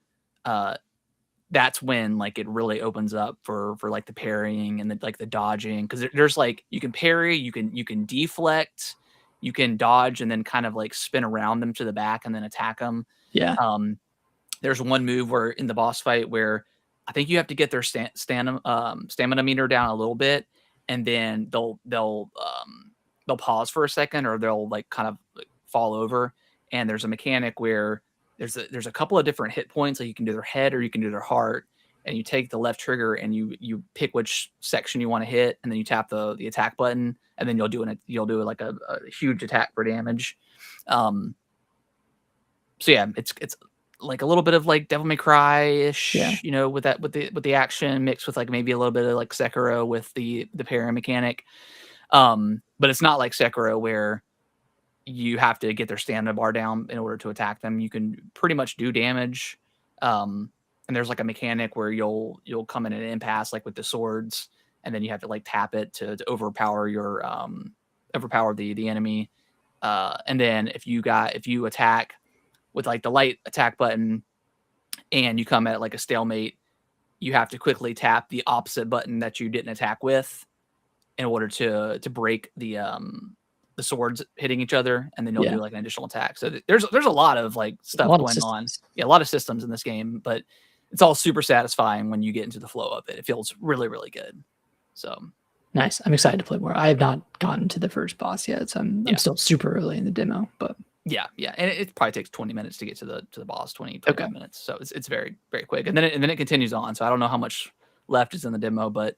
Speaker 1: that's when like it really opens up for like the parrying and the dodging, because there's like, you can parry, you can deflect, you can dodge, and then kind of like spin around them to the back and then attack them.
Speaker 2: Yeah.
Speaker 1: There's one move where in the boss fight where I think you have to get their stamina meter down a little bit, and then they'll they'll pause for a second, or they'll like kind of like fall over. And there's a mechanic where there's a couple of different hit points. Like you can do their head or you can do their heart, and you take the left trigger and you pick which section you want to hit, and then you tap the attack button, and then you'll do like a huge attack for damage. So yeah, it's like a little bit of like Devil May Cry-ish,
Speaker 2: Yeah.
Speaker 1: you know, with the action mixed with like maybe a little bit of like Sekiro with the parry mechanic. But it's not like Sekiro where you have to get their stamina bar down in order to attack them. You can pretty much do damage. And there's like a mechanic where you'll come in an impasse like with the swords, and then you have to like tap it to overpower your overpower the enemy. And then if you attack with like the light attack button and you come at like a stalemate, you have to quickly tap the opposite button that you didn't attack with in order to break the swords hitting each other, and then you'll do like an additional attack. So there's a lot of like stuff going on. Yeah, a lot of systems in this game, but it's all super satisfying when you get into the flow of it. It feels really, really good. So
Speaker 2: nice. I'm excited to play more. I have not gotten to the first boss yet, so I'm still super early in the demo, but
Speaker 1: yeah, and it probably takes 20 minutes to get to the boss, 25 minutes. So it's very, very quick, and then it continues on. So I don't know how much left is in the demo, but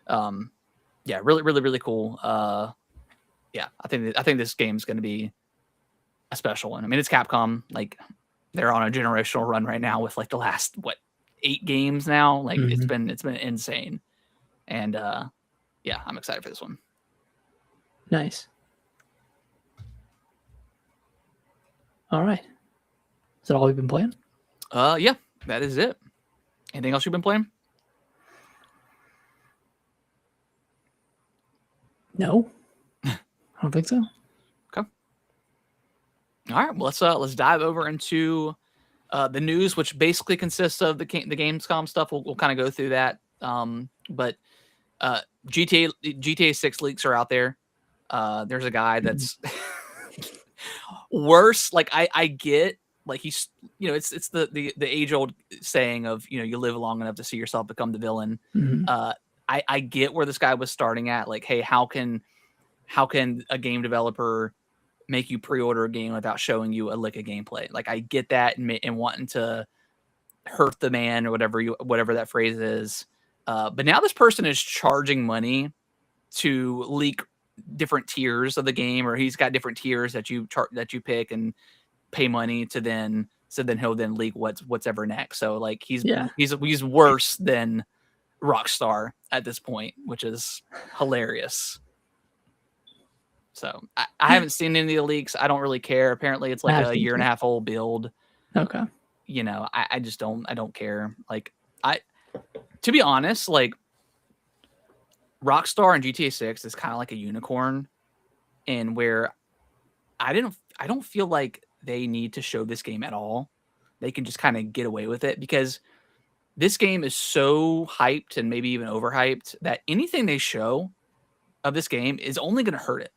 Speaker 1: yeah, really, really, really cool. Yeah, I think this game's going to be a special one. I mean, it's Capcom. Like, they're on a generational run right now with like the last 8 games now. Like it's been insane, and yeah, I'm excited for this one.
Speaker 2: Nice. All right. Is that all we've been playing?
Speaker 1: Yeah, that is it. Anything else you've been playing?
Speaker 2: No, I don't think so.
Speaker 1: Okay. All right. Well, let's dive over into the news, which basically consists of the Gamescom stuff. We'll kind of go through that. But GTA 6 leaks are out there. There's a guy that's worse. Like I get, like, he's, you know, it's the age old saying of, you know, you live long enough to see yourself become the villain. I get where this guy was starting at. Like, hey, how can a game developer make you pre-order a game without showing you a lick of gameplay? Like, I get that, and wanting to hurt the man, or whatever that phrase is. But now this person is charging money to leak different tiers of the game, or he's got different tiers that you pick and pay money to he'll then leak what's ever next. So like he's worse than Rockstar at this point, which is hilarious. So I haven't seen any of the leaks. I don't really care. Apparently it's like a year and a half old build.
Speaker 2: Okay.
Speaker 1: You know, I just don't care. Like, to be honest, like, Rockstar and GTA 6 is kind of like a unicorn, and where I don't feel like they need to show this game at all. They can just kind of get away with it, because this game is so hyped, and maybe even overhyped, that anything they show of this game is only going to hurt it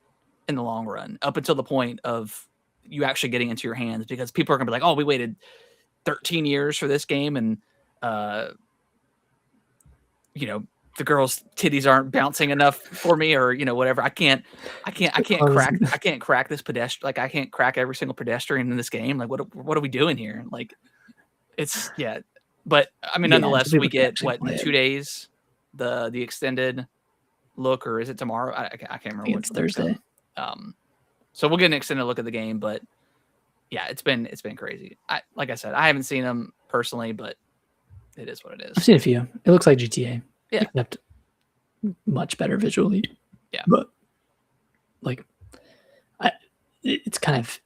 Speaker 1: in the long run, up until the point of you actually getting into your hands, because people are going to be like, oh, we waited 13 years for this game, and you know, the girl's titties aren't bouncing enough for me, or, you know, whatever. I can't crack this pedestrian. Like, I can't crack every single pedestrian in this game. Like, what are we doing here? Like, it's, yeah. But I mean, nonetheless, we get in 2 days, the extended look, or is it tomorrow? I can't remember.
Speaker 2: It's Thursday.
Speaker 1: So we'll get an extended look at the game, but yeah, it's been crazy. Like I said, I haven't seen them personally, but it is what it is.
Speaker 2: I've seen a few. It looks like GTA.
Speaker 1: Yeah.
Speaker 2: Except much better visually.
Speaker 1: Yeah.
Speaker 2: But like, it's kind of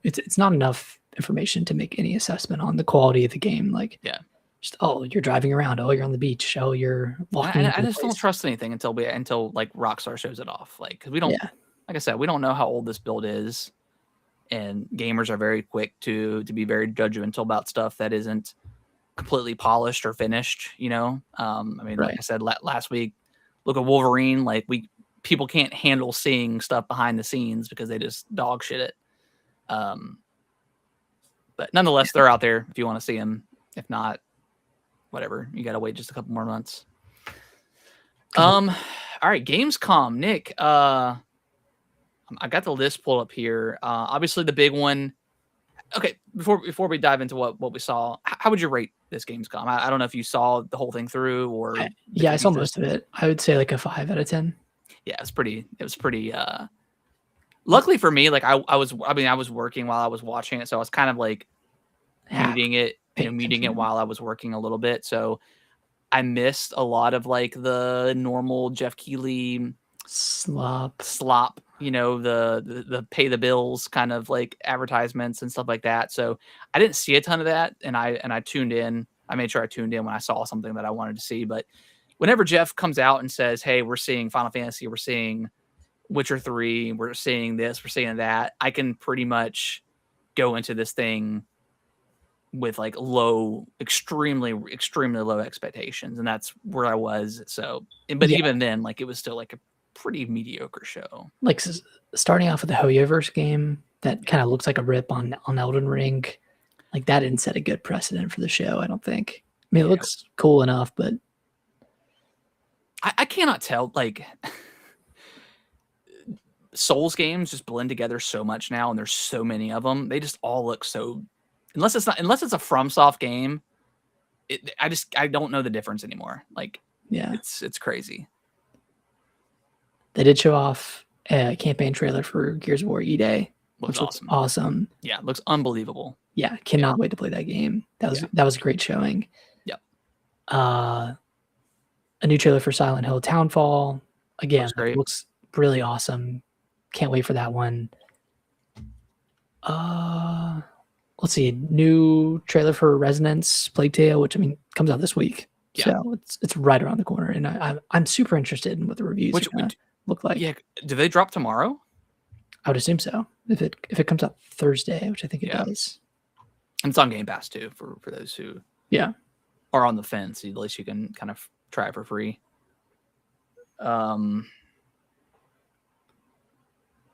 Speaker 2: it's not enough information to make any assessment on the quality of the game. Like,
Speaker 1: yeah,
Speaker 2: just, oh, you're driving around. Oh, you're on the beach. Oh, you're walking.
Speaker 1: I just don't trust anything until like Rockstar shows it off. Like, because we don't, like I said, we don't know how old this build is, and gamers are very quick to be very judgmental about stuff that isn't completely polished or finished, you know. I mean, like I said last week, look at Wolverine. Like, people can't handle seeing stuff behind the scenes because they just dog shit it. But nonetheless, they're out there if you want to see them. If not, whatever, you gotta wait just a couple more months. All right, Gamescom, Nick. I got the list pulled up here. Obviously, the big one. Okay, before we dive into what we saw, how would you rate this Gamescom? I don't know if you saw the whole thing through or
Speaker 2: Yeah, I saw
Speaker 1: pieces.
Speaker 2: most of it. I would say like a 5 out of 10.
Speaker 1: Yeah, it was pretty. Luckily for me, like I was working while I was watching it, so I was kind of like muting it while I was working a little bit. So I missed a lot of like the normal Jeff Keighley
Speaker 2: slop,
Speaker 1: the pay the bills kind of like advertisements and stuff like that. So I didn't see a ton of that, and I tuned in. I made sure I tuned in when I saw something that I wanted to see. But whenever Jeff comes out and says, "Hey, we're seeing Final Fantasy, we're seeing Witcher 3, we're seeing this, we're seeing that," I can pretty much go into this thing with like extremely low expectations, and that's where I was. So, but even then, like it was still like a pretty mediocre show.
Speaker 2: Like starting off with the Hoyoverse game that kind of looks like a rip on Elden Ring, like that didn't set a good precedent for the show. I don't think. I mean, it looks cool enough, but
Speaker 1: I cannot tell. Like Souls games just blend together so much now, and there's so many of them. They just all look so. Unless it's a FromSoft game, I don't know the difference anymore. Like,
Speaker 2: yeah,
Speaker 1: it's crazy.
Speaker 2: They did show off a campaign trailer for Gears of War E-Day, which looks awesome.
Speaker 1: Yeah, it looks unbelievable.
Speaker 2: Yeah, cannot wait to play that game. That was a great showing.
Speaker 1: Yep.
Speaker 2: A new trailer for Silent Hill Townfall. Again, looks really awesome. Can't wait for that one. Let's see, new trailer for Resonance Plague Tale, which I mean comes out this week. Yeah. So it's right around the corner, and I'm super interested in what the reviews look like.
Speaker 1: Yeah, do they drop tomorrow?
Speaker 2: I would assume so. If it comes out Thursday, which I think it does.
Speaker 1: And it's on Game Pass too for those who are on the fence. At least you can kind of try it for free.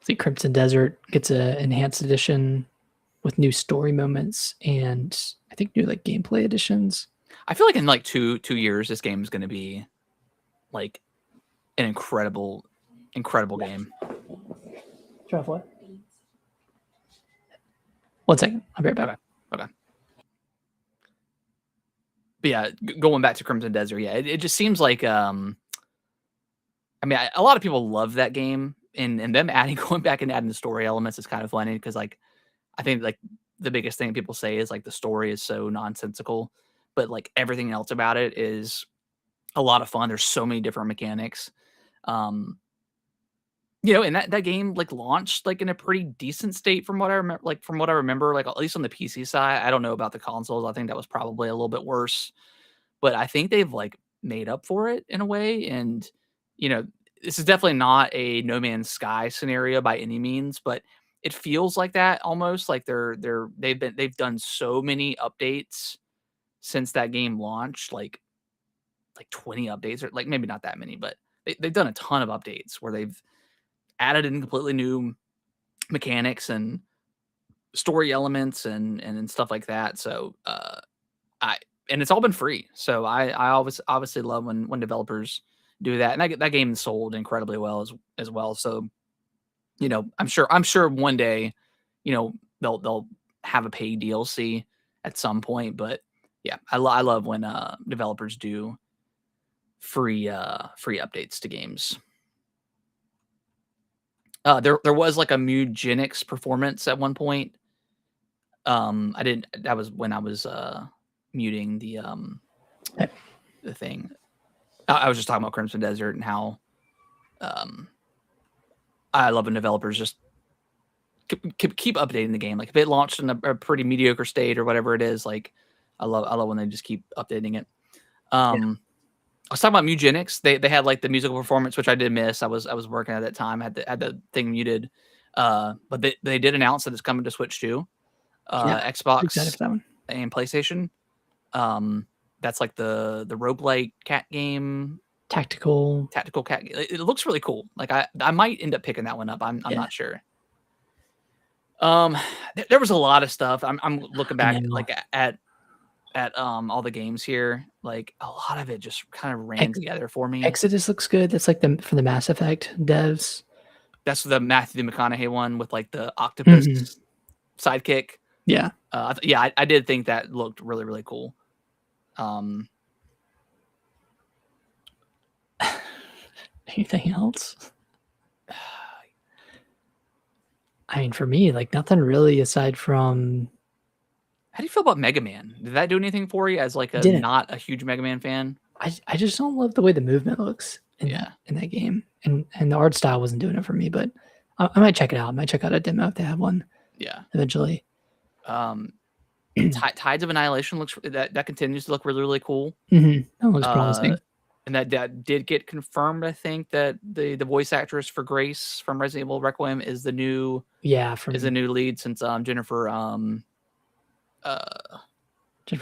Speaker 2: See, Crimson Desert gets an enhanced edition with new story moments and I think new like gameplay additions.
Speaker 1: I feel like in like two years, this game is going to be like an incredible game.
Speaker 2: Turn off what? 1 second. I'll be right back.
Speaker 1: Okay. But yeah, going back to Crimson Desert, yeah, it just seems like I mean, a lot of people love that game, and them going back and adding the story elements is kind of funny because like I think like the biggest thing people say is like the story is so nonsensical, but like everything else about it is a lot of fun. There's so many different mechanics. And that game like launched like in a pretty decent state from what I remember, like at least on the PC side. I don't know about the consoles. I think that was probably a little bit worse, but I think they've like made up for it in a way. And, this is definitely not a No Man's Sky scenario by any means, but it feels like that almost like they've done so many updates since that game launched, like 20 updates, or like maybe not that many, but they've done a ton of updates where they've added in completely new mechanics and story elements and stuff like that. So and it's all been free. So I always obviously love when developers do that, and that game sold incredibly well as well. So I'm sure one day they'll have a paid DLC at some point. But yeah, I love when developers do free updates to games. There was like a Mugenics performance at one point. That was when I was muting the thing. I was just talking about Crimson Desert and how I love when developers just keep updating the game. Like if it launched in a pretty mediocre state or whatever it is, like I love when they just keep updating it. I was talking about Mugenics. They had like the musical performance, which I did miss. I was working at that time. Had the thing muted. But they did announce that it's coming to Switch too, Xbox and PlayStation. That's like the roguelike cat game, tactical cat. It looks really cool. Like I might end up picking that one up. I'm not sure. There was a lot of stuff. I'm looking back like at all the games here. Like a lot of it just kind of ran together for me.
Speaker 2: Exodus looks good. That's like from the Mass Effect devs.
Speaker 1: That's the Matthew McConaughey one with like the octopus
Speaker 2: Mhm.
Speaker 1: sidekick.
Speaker 2: Yeah.
Speaker 1: Yeah, I did think that looked really, really cool.
Speaker 2: Anything else? I mean, for me, like nothing really aside from.
Speaker 1: How do you feel about Mega Man? Did that do anything for you as like a
Speaker 2: Didn't.
Speaker 1: not a huge Mega Man fan?
Speaker 2: I just don't love the way the movement looks in
Speaker 1: Yeah.
Speaker 2: that game, and the art style wasn't doing it for me. But I might check it out. I might check out a demo if they have one
Speaker 1: Yeah.
Speaker 2: eventually.
Speaker 1: Tides of Annihilation looks that continues to look really, really cool.
Speaker 2: That looks promising.
Speaker 1: And that did get confirmed. I think that the voice actress for Grace from Resident Evil Requiem is the new lead since Jennifer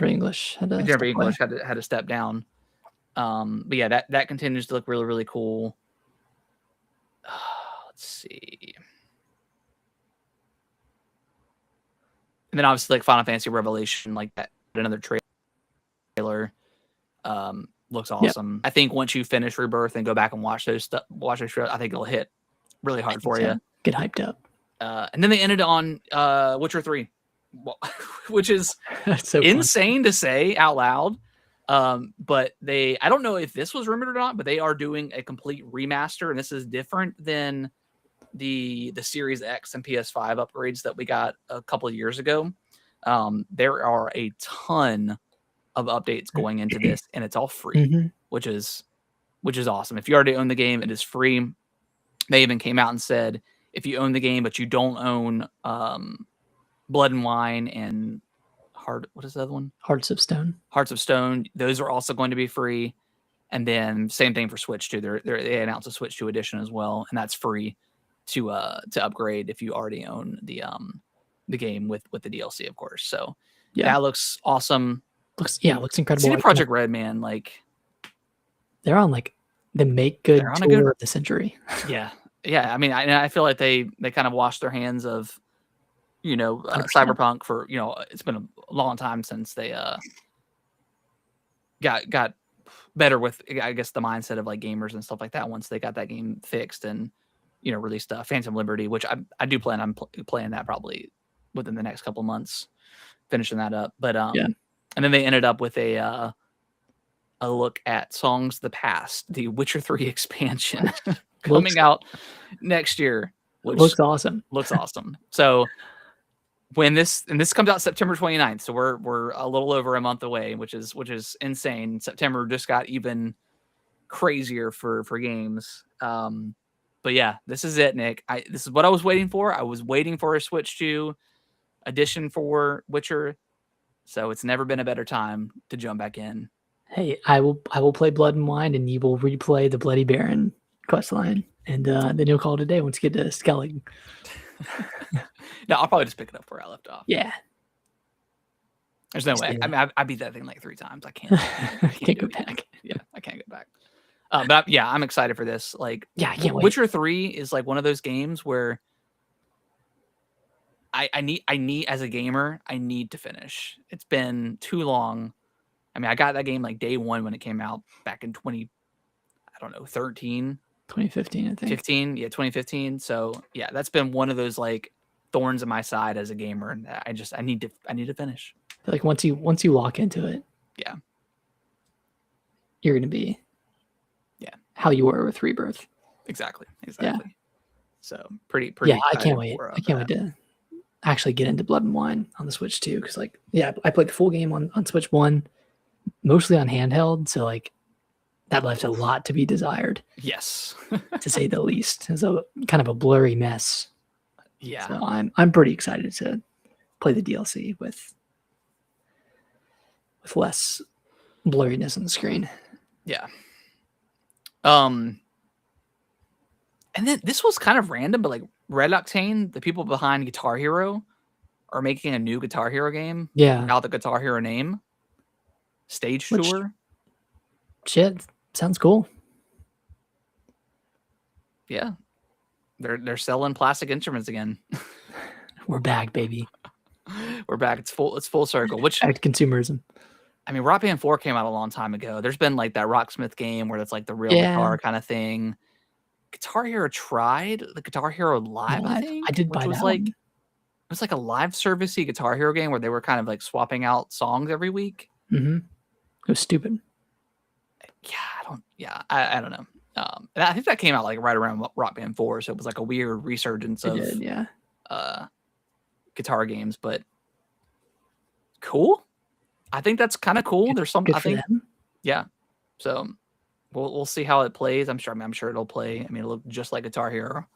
Speaker 2: English had to
Speaker 1: Jennifer English had to step down. But yeah, that continues to look really, really cool. Let's see. And then obviously like Final Fantasy Revelation, like that another trailer. Looks awesome. Yep. I think once you finish Rebirth and go back and watch those trailers, I think it'll hit really hard for you.
Speaker 2: Get hyped up.
Speaker 1: And then they ended on Witcher 3, which is
Speaker 2: so
Speaker 1: insane to say out loud. But I don't know if this was rumored or not, but they are doing a complete remaster, and this is different than the Series X and PS5 upgrades that we got a couple of years ago. There are a ton of updates going into this, and it's all free, which is awesome. If you already own the game, it is free. They even came out and said if you own the game but you don't own Blood and Wine and what is the other one?
Speaker 2: Hearts of
Speaker 1: Stone. Those are also going to be free. And then same thing for Switch 2. They announced a Switch 2 edition as well, and that's free to upgrade if you already own the game with the DLC, of course. So that looks awesome.
Speaker 2: Looks incredible.
Speaker 1: CD Projekt Red, man, like
Speaker 2: they're on like the make good tour of the century.
Speaker 1: Yeah. I mean, I feel like they kind of washed their hands of, Cyberpunk for, it's been a long time since they got better with, I guess, the mindset of like gamers and stuff like that once they got that game fixed and released Phantom Liberty, which I do plan on playing that probably within the next couple months, finishing that up. But and then they ended up with a look at Songs of the Past, the Witcher 3 expansion coming out next year, which
Speaker 2: looks awesome.
Speaker 1: So when this comes out September 29th, so we're a little over a month away, which is insane. September just got even crazier for games. But yeah, this is it, Nick. This is what I was waiting for. I was waiting for a Switch 2 edition for Witcher. So it's never been a better time to jump back in.
Speaker 2: Hey, I will play Blood and Wine, and you will replay the Bloody Baron questline, and then you'll call it a day once you get to Skellig.
Speaker 1: No, I'll probably just pick it up where I left off.
Speaker 2: Yeah.
Speaker 1: There's no way. I mean, I beat that thing like 3 times. I can't.
Speaker 2: Can't go back.
Speaker 1: Yeah, I can't go back. But yeah, I'm excited for this. Like,
Speaker 2: yeah, I can't wait.
Speaker 1: Witcher 3 is like one of those games where I need as a gamer, I need to finish. It's been too long. I mean, I got that game like day one when it came out back in 2015, I think. 15, yeah, 2015. So yeah, that's been one of those like thorns in my side as a gamer, and I need to finish.
Speaker 2: Like once you lock into it,
Speaker 1: yeah,
Speaker 2: you're gonna be how you were with Rebirth.
Speaker 1: Exactly. Yeah. So pretty. Yeah,
Speaker 2: I can't wait. I can't wait to actually get into Blood and Wine on the Switch too, because like I played the full game on Switch 1, mostly on handheld, so like that left a lot to be desired.
Speaker 1: Yes,
Speaker 2: to say the least. It's a kind of a blurry mess.
Speaker 1: Yeah,
Speaker 2: so I'm pretty excited to play the DLC with less blurriness on the screen.
Speaker 1: Yeah. And then this was kind of random, but like Red Octane, the people behind Guitar Hero, are making a new Guitar Hero game.
Speaker 2: Yeah,
Speaker 1: without the Guitar Hero name. Stage tour.
Speaker 2: Shit, sounds cool.
Speaker 1: Yeah, they're selling plastic instruments again.
Speaker 2: We're back, baby.
Speaker 1: We're back. It's full circle. Which
Speaker 2: back to consumerism.
Speaker 1: I mean, Rock Band 4 came out a long time ago. There's been like that Rocksmith game where it's like the real guitar kind of thing. Guitar Hero tried the Guitar Hero Live, I think,
Speaker 2: I did
Speaker 1: which
Speaker 2: buy
Speaker 1: was
Speaker 2: that
Speaker 1: like
Speaker 2: one.
Speaker 1: it was like a live servicey Guitar Hero game where they were kind of like swapping out songs every week.
Speaker 2: It was stupid.
Speaker 1: I don't know. And I think that came out like right around Rock Band 4, so it was like a weird resurgence of guitar games, but cool. I think that's kind of cool. There's some
Speaker 2: good
Speaker 1: I
Speaker 2: for
Speaker 1: think
Speaker 2: them.
Speaker 1: yeah. So we'll see how it plays. I'm sure it'll play. I mean, it'll look just like Guitar Hero.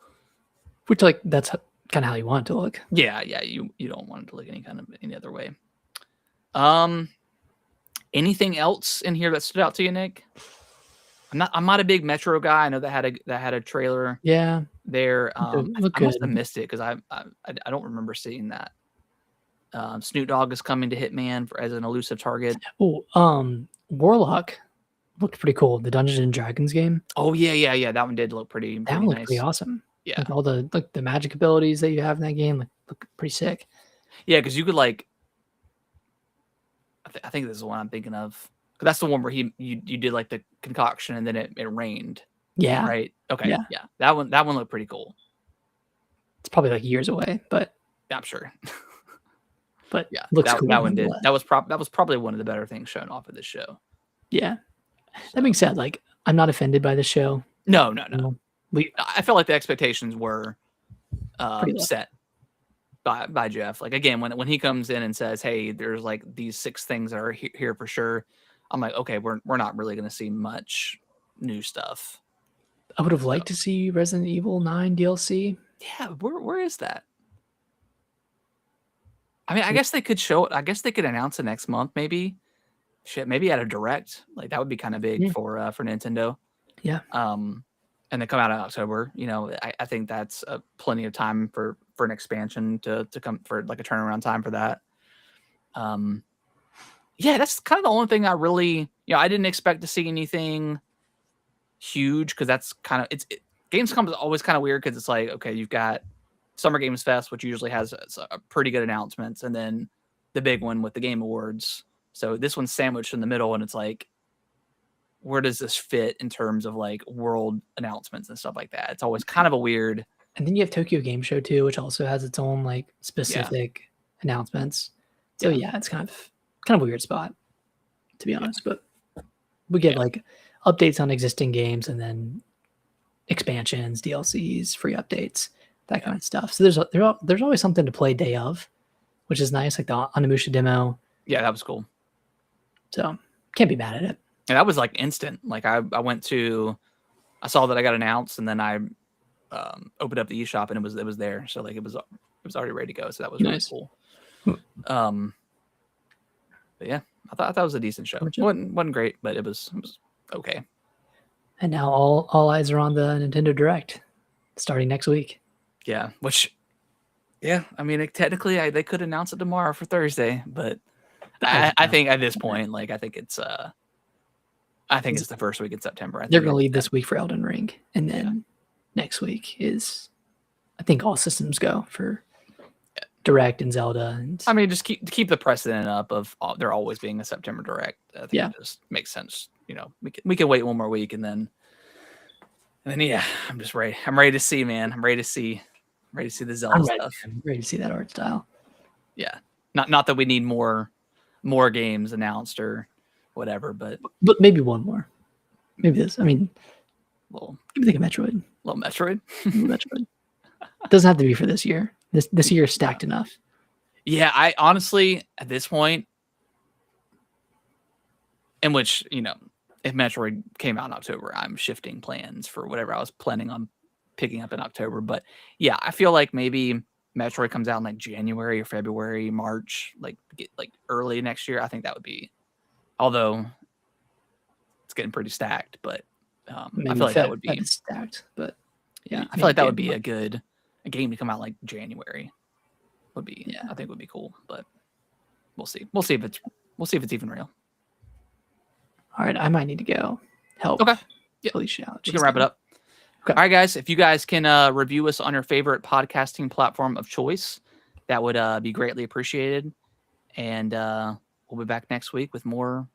Speaker 2: Which like that's kind of how you want it to look.
Speaker 1: Yeah, you don't want it to look any other way. Anything else in here that stood out to you, Nick? I'm not a big Metro guy. I know that had a trailer.
Speaker 2: Yeah.
Speaker 1: There. I
Speaker 2: Look
Speaker 1: must have
Speaker 2: good.
Speaker 1: missed it because I don't remember seeing that. Snoop Dogg is coming to Hitman as an elusive target.
Speaker 2: Oh, Warlock looked pretty cool. The Dungeons and Dragons game.
Speaker 1: Oh yeah. That one did look pretty
Speaker 2: That one looked
Speaker 1: nice.
Speaker 2: pretty awesome.
Speaker 1: Yeah.
Speaker 2: Like all the magic abilities that you have in that game look pretty sick.
Speaker 1: Yeah, because you could like. I think this is the one I'm thinking of. That's the one where you did like the concoction and then it rained.
Speaker 2: Yeah.
Speaker 1: Right. Okay.
Speaker 2: Yeah.
Speaker 1: That one looked pretty cool.
Speaker 2: It's probably like years away, but
Speaker 1: I'm sure.
Speaker 2: But
Speaker 1: yeah,
Speaker 2: looks cool.
Speaker 1: That one did. That was probably one of the better things shown off of this show.
Speaker 2: Yeah. That being said, like I'm not offended by the show.
Speaker 1: No. I felt like the expectations were set by Jeff. Like again, when he comes in and says, "Hey, there's like these 6 things that are here for sure," I'm like, okay, we're not really going to see much new stuff.
Speaker 2: I would have liked to see Resident Evil 9 DLC.
Speaker 1: Yeah, where is that? I mean, I guess they could show it. I guess they could announce it next month, maybe. Shit, maybe at a direct. Like that would be kind of big for Nintendo.
Speaker 2: Yeah.
Speaker 1: And they come out in October. You know, I think that's plenty of time for an expansion to come, for like a turnaround time for that. Yeah, that's kind of the only thing I really, I didn't expect to see anything huge because that's kind of Gamescom is always kind of weird because it's like, okay, you've got Summer Games Fest, which usually has a pretty good announcements, and then the big one with the Game Awards. So this one's sandwiched in the middle, and it's like, where does this fit in terms of like world announcements and stuff like that? It's always kind of a weird.
Speaker 2: And then you have Tokyo Game Show too, which also has its own like specific announcements. So yeah, it's kind of a weird spot, to be honest. But we get like updates on existing games and then expansions, DLCs, free updates, that kind of stuff. So there's always something to play day of, which is nice, like the Onimusha demo.
Speaker 1: Yeah, that was cool.
Speaker 2: So can't be mad at it.
Speaker 1: And that was like instant. Like I I saw that I got announced, and then I opened up the eShop and it was there. So like it was already ready to go. So that was really cool. But yeah, I thought that was a decent show. It wasn't great, but it was okay.
Speaker 2: And now all eyes are on the Nintendo Direct starting next week.
Speaker 1: Yeah, which, I mean, technically they could announce it tomorrow for Thursday, but I think at this point, like I think it's the first week in September.
Speaker 2: They're gonna leave this week for Elden Ring, and then next week is, I think, all systems go for Direct and Zelda. And
Speaker 1: I mean, just keep the precedent up of there always being a September Direct. I think it just makes sense. You know, we can wait one more week, and then I'm just ready. I'm ready to see, man. I'm ready to see the Zelda stuff.
Speaker 2: I'm ready to see that art style.
Speaker 1: Yeah, not that we need more games announced or whatever, but
Speaker 2: maybe one more. Maybe this. I mean,
Speaker 1: little.
Speaker 2: Maybe think of Metroid.
Speaker 1: Little Metroid.
Speaker 2: Metroid. It doesn't have to be for this year. This year is stacked enough.
Speaker 1: Yeah, I honestly, at this point, in which, if Metroid came out in October, I'm shifting plans for whatever I was planning on picking up in October. But yeah, I feel like maybe Metroid comes out in like January or February, March, like early next year. I think that would be, although it's getting pretty stacked, but I feel like that would be
Speaker 2: stacked. But yeah,
Speaker 1: I feel like that would be a game to come out like January. Would be, I think would be cool, but we'll see. We'll see if it's even real.
Speaker 2: All right, I might need to go help.
Speaker 1: Okay,
Speaker 2: Alicia.
Speaker 1: We can wrap it up. Okay. All right, guys. If you guys can review us on your favorite podcasting platform of choice, that would be greatly appreciated. And we'll be back next week with more